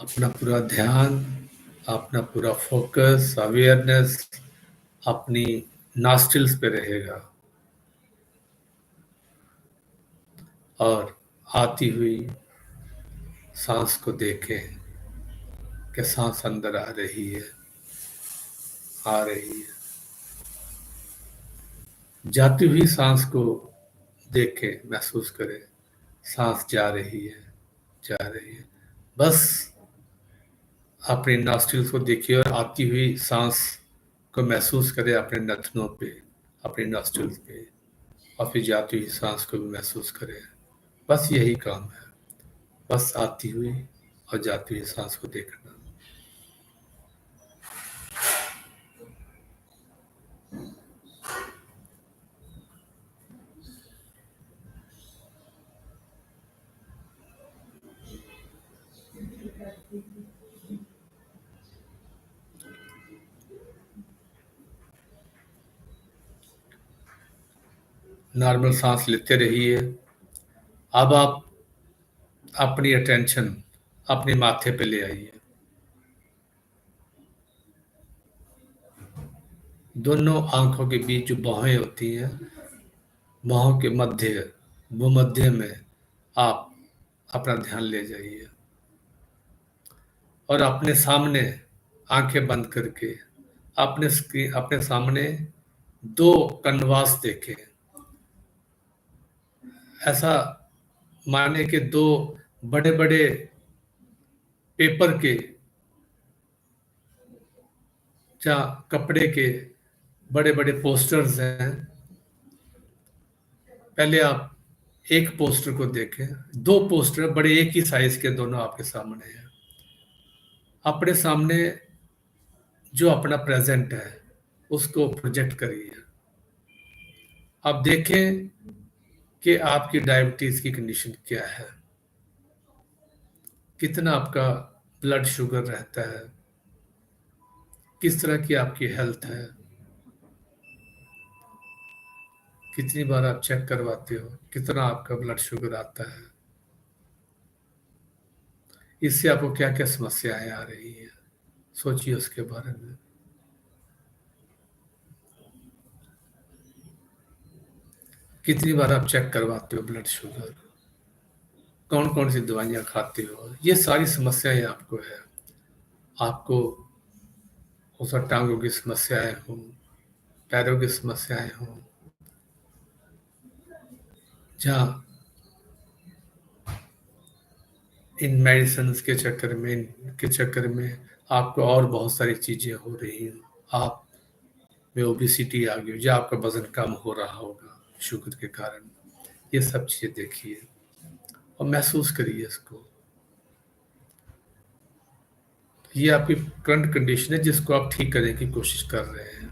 अपना पूरा ध्यान, अपना पूरा फोकस, अवेयरनेस अपनी नॉस्ट्रिल्स पे रहेगा और आती हुई सांस को देखें कि सांस अंदर आ रही है, आ रही है। जाती हुई सांस को देखें, महसूस करें, सांस जा रही है, जा रही है। बस अपने नॉस्ट्रिल्स को देखिए और आती हुई सांस को महसूस करें अपने नथनों पे, अपने नॉस्ट्रिल्स पे, और फिर जाती हुई सांस को भी महसूस करें। बस यही काम है, बस आती हुई और जाती हुई सांस को देखना। नॉर्मल सांस लेते रहिए। अब आप अपनी अटेंशन अपने माथे पे ले आइए। दोनों आंखों के बीच जो बाहें होती हैं, बाहों के मध्य, वो मध्य में आप अपना ध्यान ले जाइए और अपने सामने आंखें बंद करके अपने स्क्रीन, अपने सामने दो कनवास देखें। ऐसा माने कि दो बड़े बड़े पेपर के या कपड़े के बड़े बड़े पोस्टर्स हैं। पहले आप एक पोस्टर को देखें, दो पोस्टर बड़े एक ही साइज के दोनों आपके सामने हैं। अपने सामने जो अपना प्रेजेंट है उसको प्रोजेक्ट करिए। आप देखें कि आपकी डायबिटीज की कंडीशन क्या है, कितना आपका ब्लड शुगर रहता है, किस तरह की आपकी हेल्थ है, कितनी बार आप चेक करवाते हो, कितना आपका ब्लड शुगर आता है, इससे आपको क्या क्या समस्याएं आ रही है, सोचिए उसके बारे में। कितनी बार आप चेक करवाते हो ब्लड शुगर, कौन कौन सी दवाइयाँ खाते हो, ये सारी समस्याएं आपको है। आपको हो सकता टांगों की समस्याएं हो, पैरों की समस्याएं हो, जहाँ इन मेडिसिन के चक्कर में आपको और बहुत सारी चीजें हो रही हैं। आप में ओबिसिटी आ गई, या आपका वजन कम हो रहा होगा शुगर के कारण। ये सब चीजें देखिए और महसूस करिए इसको। ये आपकी करंट कंडीशन है जिसको आप ठीक करने की कोशिश कर रहे हैं।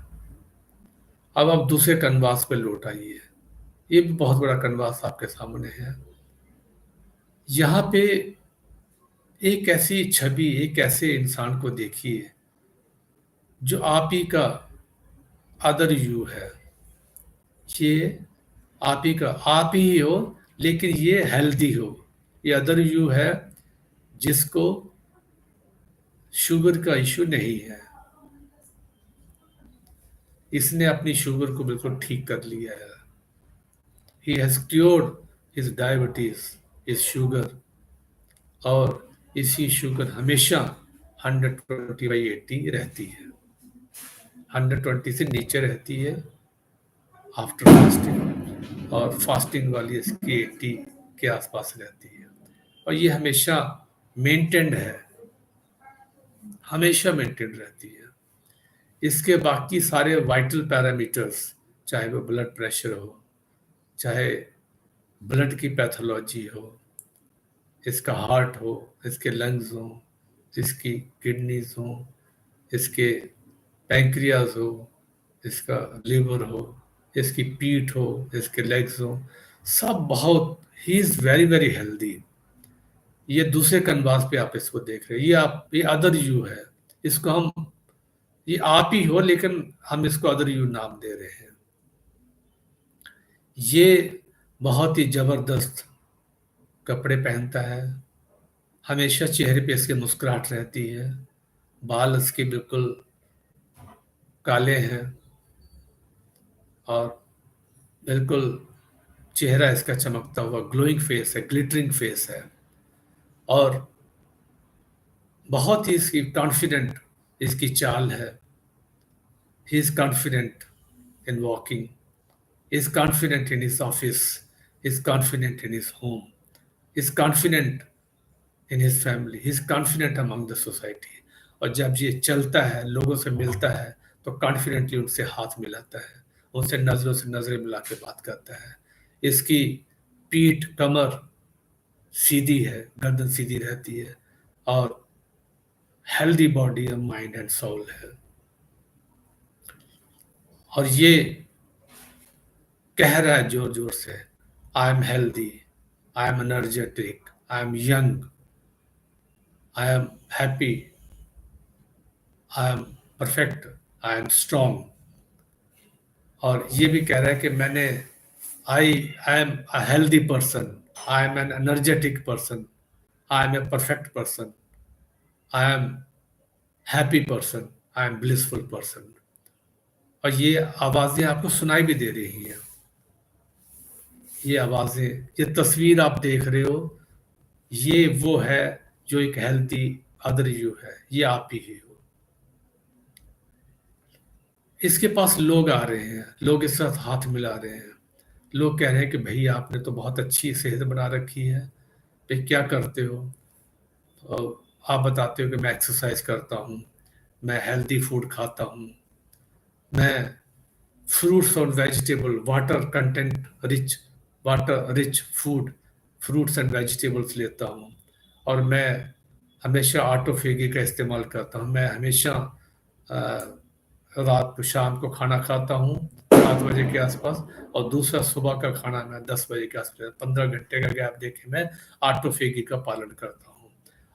अब आप दूसरे कनवास पे लौट आइए। ये भी बहुत बड़ा कनवास आपके सामने है। यहाँ पे एक ऐसी छवि, एक ऐसे इंसान को देखिए जो आप ही का अदर यू है। ये आप ही का आप ही हो, लेकिन ये हेल्दी हो। ये अदर यू है जिसको शुगर का इश्यू नहीं है। इसने अपनी शुगर को बिल्कुल ठीक कर लिया है। He has cured his diabetes, his sugar. और इसकी शुगर हमेशा 120/80 रहती है। 120 से नीचे रहती है आफ्टर फास्टिंग, और फास्टिंग वाली इसकी 80 के आसपास रहती है। और ये हमेशा मेंटेन्ड है, हमेशा मेंटेन रहती है। इसके बाकी सारे वाइटल पैरामीटर्स, चाहे वो ब्लड प्रेशर हो, चाहे ब्लड की पैथोलॉजी हो, इसका हार्ट हो, इसके लंग्स हो, इसकी किडनीज हो, इसके पैंक्रियाज हो, इसका लिवर हो, इसकी पीठ हो, इसके लेग्स हो, सब बहुत, he is very very healthy. ये दूसरे कनवास पे आप इसको देख रहे हैं। ये अदर यू है। इसको हम, ये आप ही हो लेकिन हम इसको अदर यू नाम दे रहे हैं। ये बहुत ही जबरदस्त कपड़े पहनता है, हमेशा चेहरे पे इसके मुस्कुराहट रहती है, बाल इसके बिल्कुल काले हैं और बिल्कुल चेहरा इसका चमकता हुआ ग्लोइंग फेस है, ग्लिटरिंग फेस है और बहुत ही इसकी कॉन्फिडेंट इसकी चाल है। He is confident in walking, is confident in his office, is confident in his home, is confident in his family, he is confident among the society। और जब ये चलता है, लोगों से मिलता है, तो कॉन्फिडेंटली उनसे हाथ मिलाता है, उनसे नजरों से नजरें मिला के बात करता है। इसकी पीठ, कमर सीधी है, गर्दन सीधी रहती है और हेल्दी बॉडी और माइंड एंड सोल है। और ये कह रहा है जोर जोर से, I am healthy, I am energetic, I am young, I am happy, I am perfect, I am strong. और ये भी कह रहा है कि मैंने I am a healthy person, I am an energetic person, I am a perfect person, I am happy person, I am blissful person. और ये आवाजें आपको सुनाई भी दे रही हैं, ये आवाजें, ये तस्वीर आप देख रहे हो, ये वो है जो एक हेल्थी अदर यू है, ये आप ही हो। इसके पास लोग आ रहे हैं, लोग इसके साथ हाथ मिला रहे हैं, लोग कह रहे हैं कि भैया आपने तो बहुत अच्छी सेहत बना रखी है, भाई क्या करते हो? तो आप बताते हो कि मैं एक्सरसाइज करता हूँ, मैं हेल्दी फूड खाता हूँ, मैं फ्रूट्स और vegetable water rich food, fruits and vegetables लेता हूँ, और मैं हमेशा ऑटोफेगी का इस्तेमाल करता हूँ। मैं हमेशा रात को शाम को खाना खाता हूँ 7 बजे के आसपास, और दूसरा सुबह का खाना मैं 10 बजे के आसपास, 15 घंटे का गैप देके मैं ऑटोफेगी का पालन करता हूँ।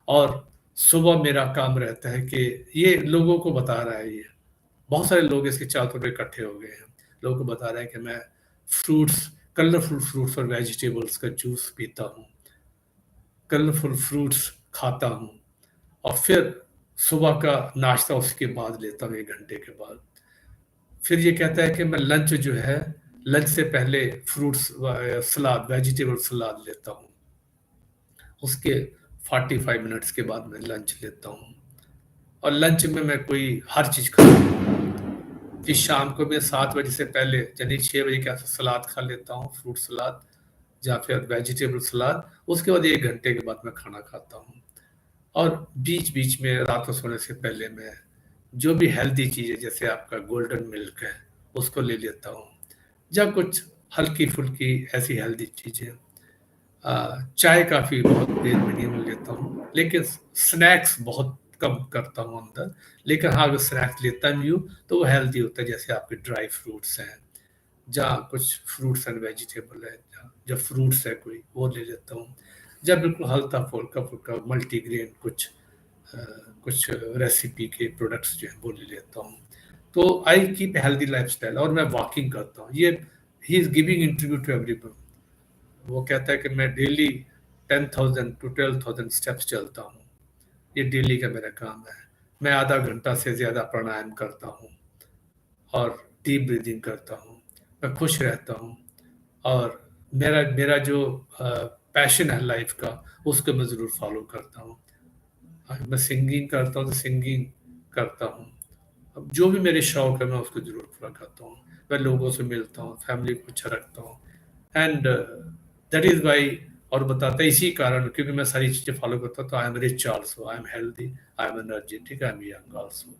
और सुबह मेरा काम रहता है कि ये लोगों को बता रहा है, ये बहुत सारे लोग इसके चारों तरफ इकट्ठे हो गए हैं, लोगों को बता रहा है कि मैं फ्रूट्स, कलरफुल फ्रूट्स और वेजिटेबल्स का जूस पीता हूँ, कलरफुल फ्रूट्स खाता हूँ, और फिर सुबह का नाश्ता उसके बाद लेता हूँ 1 घंटे के बाद। फिर ये कहता है कि मैं लंच जो है, लंच से पहले फ्रूट्स सलाद, वेजिटेबल सलाद लेता हूँ, उसके 45 मिनट्स के बाद मैं लंच लेता हूँ, और लंच में मैं कोई हर चीज़ खाता हूँ। फिर शाम को मैं 7 बजे से पहले, यानी 6 बजे के आसपास सलाद खा लेता हूँ, फ्रूट सलाद या फिर वेजिटेबल सलाद। उसके बाद 1 घंटे के बाद मैं खाना खाता हूँ, और बीच बीच में रात को सोने से पहले मैं जो भी हेल्दी चीज़ें, जैसे आपका गोल्डन मिल्क है, उसको ले लेता हूँ, या कुछ हल्की फुल्की ऐसी हेल्दी चीज़ें। चाय काफ़ी बहुत देर में नहीं लेता हूँ, लेकिन स्नैक्स बहुत कम करता हूँ अंदर। लेकिन हाँ, अगर स्नैक्स लेता भी हूँ तो वो हेल्दी होता है, जैसे आपके ड्राई फ्रूट्स हैं, जहाँ कुछ फ्रूट्स एंड वेजिटेबल है, जब फ्रूट्स है कोई वो ले लेता हूँ, जब बिल्कुल हल्का फुल्का फुल्का मल्टीग्रेन अ, कुछ रेसिपी के प्रोडक्ट्स जो हैं वो ले लेता हूँ। तो आई कीप हेल्दी लाइफस्टाइल, और मैं वॉकिंग करता हूँ। ये ही is giving interview to everyone. वो कहता है कि मैं डेली 10,000 to 12,000 स्टेप्स चलता हूँ, ये डेली का मेरा काम है। मैं आधा घंटा से ज़्यादा प्राणायाम करता हूँ और डीप ब्रीदिंग करता हूँ, मैं खुश रहता हूँ, और मेरा मेरा जो पैशन है लाइफ का, उसको मैं ज़रूर फॉलो करता हूँ। मैं सिंगिंग करता हूँ तो सिंगिंग करता हूँ। अब जो भी मेरे शौक है मैं उसको ज़रूर पूरा करता हूँ। मैं लोगों से मिलता हूँ, फैमिली को अच्छा रखता हूँ, एंड दैट इज़ वाई। और बताता है इसी कारण, क्योंकि मैं सारी चीज़ें फॉलो करता हूँ, तो I am rich also, I am healthy, I am energetic, I am young also.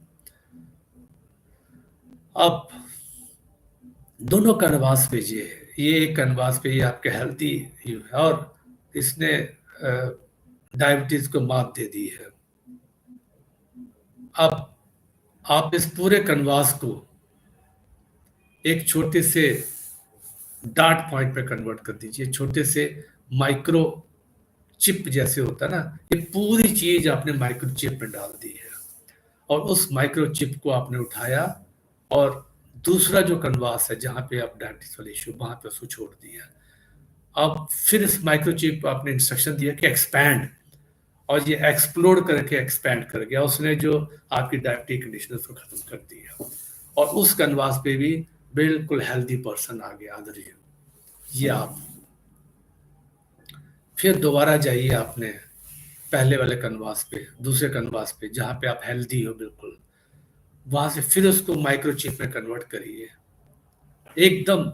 अब दोनों कैनवास पे ये एक कैनवास पे ये आपके हेल्थी व्यू है, और इसने डायबिटीज को मात दे दी है। अब आप इस पूरे कैनवास को एक छोटे से डार्ट पॉइंट पे कन्वर्ट कर दीजिए, छोटे से माइक्रो चिप जैसे होता है ना, ये पूरी चीज आपने माइक्रो चिप में डाल दी है, और उस माइक्रो चिप को आपने उठाया, और दूसरा जो कन्वास है जहां पे आप डायबिटीज वाले इशू, वहां पे उसको छोड़ दिया। अब फिर इस माइक्रोचिप आपने इंस्ट्रक्शन दिया कि एक्सपैंड, और ये एक्सप्लोड करके एक्सपैंड कर गया, उसने जो आपकी डायबिटिक कंडीशन उसको खत्म कर दिया, और उस कैनवास पे भी बिल्कुल हेल्दी पर्सन आ गया अंदर। ये आप फिर दोबारा जाइए आपने पहले वाले कनवास पे, दूसरे कनवास पे जहाँ पे आप हेल्दी हो बिल्कुल, वहां से फिर उसको माइक्रोचिप में कन्वर्ट करिए, एकदम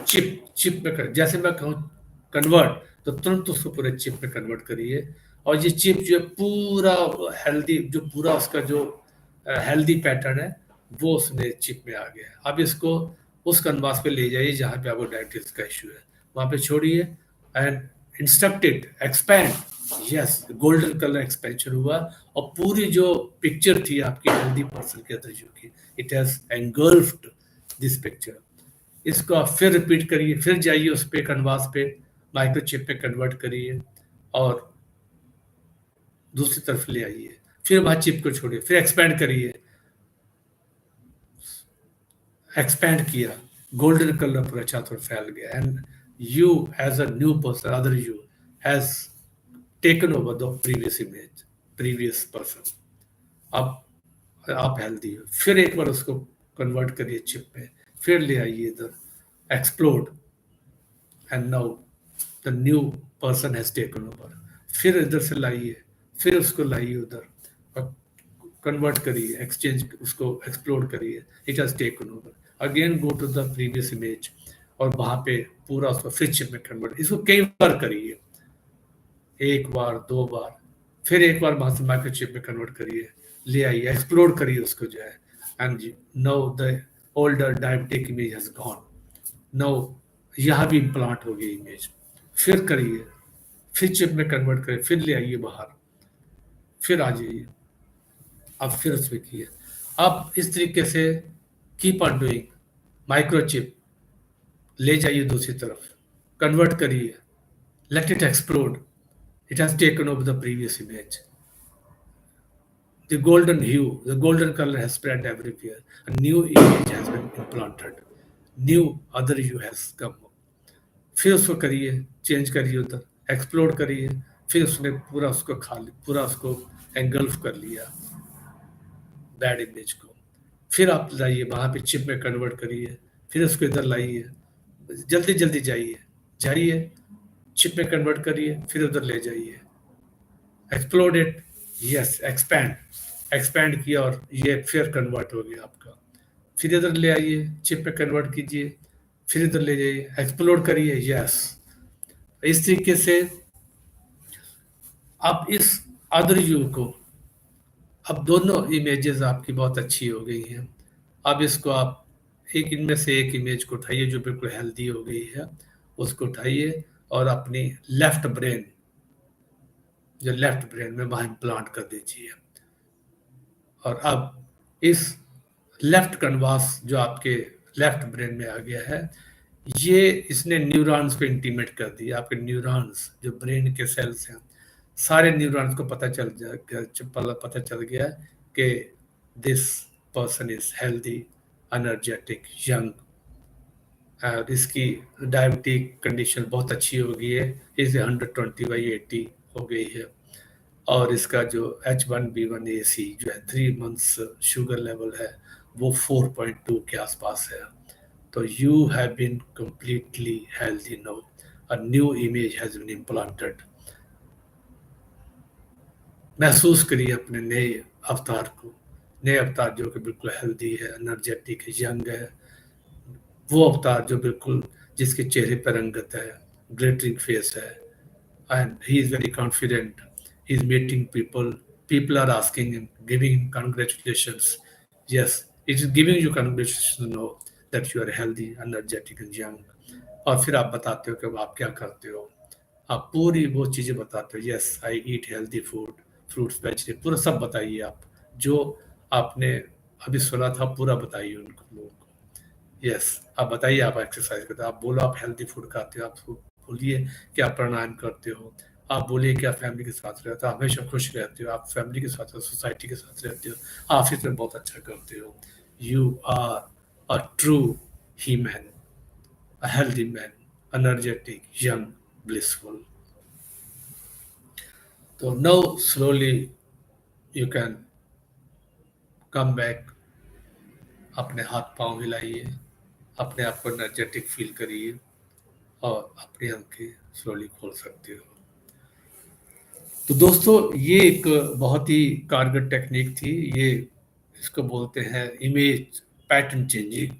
चिप चिप में कर, जैसे मैं कहूँ कन्वर्ट, तो तुरंत उसको पूरे चिप में कन्वर्ट करिए। और ये चिप जो है पूरा हेल्दी, जो पूरा उसका जो हेल्दी पैटर्न है वो उसने चिप में आ गया है। अब इसको उस कनवास पे ले जाइए जहाँ पे आपको डायबिटीज का इश्यू है, वहां पे छोड़िए and instructed expand. Yes, golden colour expansion हुआ, और पूरी जो पिक्चर थी आपकी हेल्दी पर्सन के अंदर जो की, इट हैज एंगल्फ्ड दिस पिक्चर। इसको आप फिर रिपीट करिए, फिर जाइए उस पे कनवास पे, माइक्रोचिप पे कन्वर्ट करिए और दूसरी तरफ ले आइए, फिर वहां चिप को छोड़िए, फिर एक्सपैंड करिए, एक्सपैंड किया, गोल्डन कलर पूरा चारों तरफ फैल गया, and you as a new person, other you has taken over the previous image, previous person. अब आप हेल्दी हो, फिर एक बार उसको कन्वर्ट करिए चिप पे, फिर ले आइए इधर, explode, and now the new person has taken over. फिर इधर से लाइए, फिर उसको लाइए उधर और कन्वर्ट करिए, एक्सचेंज, उसको एक्सप्लोर करिए, it has taken over. Again go to the previous image, और वहां पे पूरा उसको फिर चिप में कन्वर्ट, इसको कई बार करिए, एक बार, दो बार, फिर एक बार वहां से माइक्रोचिप में कन्वर्ट करिए, ले आइए, एक्सप्लोर करिए उसको जो है, and now the older diabetic image has gone. Now यहाँ भी इम्प्लांट हो गई इमेज, फिर करिए, फिर चिप में कन्वर्ट करिए, फिर ले आइए बाहर, फिर आ जाइए, अब फिर उसमें किए। अब इस तरीके से कीप ऑन डूइंग, माइक्रोचिप ले जाइए दूसरी तरफ, कन्वर्ट करिए, let it explode, it has taken over the previous image, the golden hue, the golden color has spread everywhere. A new image has been implanted. New other hue has come. फिर उसको करिए, change करिए उधर, explore करिए, फिर उसने पूरा उसको खा लिया, पूरा उसको एंगल्फ कर लिया बैड इमेज को। फिर आप लाइए वहां पे चिप में कन्वर्ट करिए, फिर उसको इधर लाइए, जल्दी जल्दी जाइए, जाइए, चिप में कन्वर्ट करिए, फिर उधर ले जाइए, explode it, yes, expand, expand किया और ये फिर कन्वर्ट हो गया आपका। फिर इधर ले आइए, चिप पे कन्वर्ट कीजिए, फिर इधर ले जाइए, एक्सप्लोर करिए, यस। इस तरीके से आप इस अदर यू को, अब दोनों इमेजेस आपकी बहुत अच्छी हो गई हैं। अब इसको आप एक, इनमें से एक इमेज को उठाइए जो बिल्कुल हेल्दी हो गई है, उसको उठाइए और अपनी लेफ्ट ब्रेन, जो लेफ्ट ब्रेन में वहां इम्प्लांट कर दीजिए। और अब इस लेफ्ट कनवास जो आपके लेफ्ट ब्रेन में आ गया है, ये इसने न्यूरॉन्स को इंटीमेट कर दिया। आपके न्यूरॉन्स जो ब्रेन के सेल्स हैं, सारे न्यूरॉन्स को पता चल गया कि this person is healthy, energetic, young, और इसकी डायबिटिक कंडीशन बहुत अच्छी हो गई है, इसे 120/80 हो गई है, और इसका जो H1B1AC जो है 3 मंथ्स शुगर लेवल है वो 4.2 के आसपास है। तो you have been completely healthy now, a new image has been implanted. महसूस करिए अपने नए अवतार को, नए अवतार जो कि बिल्कुल हेल्दी है, एनर्जेटिक है, यंग है, वो अवतार जो बिल्कुल, जिसके चेहरे पर रंगत है, ग्लिटरिंग फेस है, and he is very confident. He's meeting people. People are asking him, giving him congratulations. Yes, it is giving you congratulations to know that you are healthy, energetic and young. और फिर आप बताते हो कि आप क्या करते हो, आप पूरी वो चीज़ें बताते हो। Yes, I eat healthy food, fruits, vegetable, पूरा सब बताइए आप, जो आपने अभी सुना था पूरा बताइए उनको, लोगों को। यस, आप बताइए, आप एक्सरसाइज करते हो, आप बोलो आप हेल्दी फूड खाते हो, आप बोलिए कि आप प्राणायाम करते हो, आप बोलिए कि आप फैमिली के साथ रहते हो, आप हमेशा खुश रहते हो, आप फैमिली के साथ, सोसाइटी के साथ रहते हो, ऑफिस में बहुत अच्छा करते हो। You are a true he man, a healthy man, energetic, young, blissful. तो now slowly you can come back, अपने हाथ पांव हिलाइए, अपने आप को एनर्जेटिक फील करिए और अपनी आंखें स्लोली खोल सकते हो। तो दोस्तों ये एक बहुत ही कारगर टेक्निक थी, ये इसको बोलते हैं इमेज पैटर्न चेंजिंग।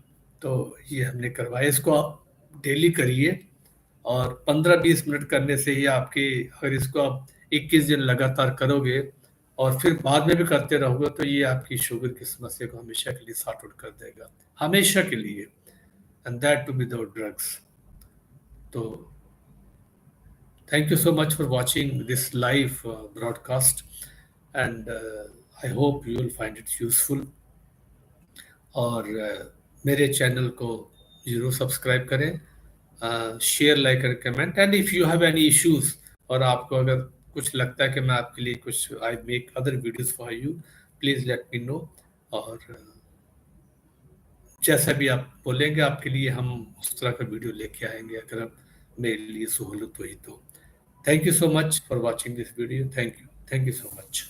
तो ये हमने करवाया, इसको आप डेली करिए और 15-20 मिनट करने से ही आपकी, अगर इसको आप 21 दिन लगातार करोगे और फिर बाद में भी करते रहोगे तो ये आपकी शुगर की समस्या को हमेशा के लिए सॉर्ट आउट कर देगा, हमेशा के लिए, and that too without drugs. तो thank you so much for watching this live broadcast, and I hope you will find it useful. और मेरे चैनल को जरूर सब्सक्राइब करें, share, like and comment, and if you have any issues और आपको अगर कुछ लगता है कि मैं आपके लिए कुछ, I make other videos for you, please let me know. और जैसा भी आप बोलेंगे आपके लिए हम उस तरह का वीडियो लेके आएंगे, अगर आप मेरे लिए सहूलत हुई तो। Thank you so much for watching this video. Thank you. Thank you so much.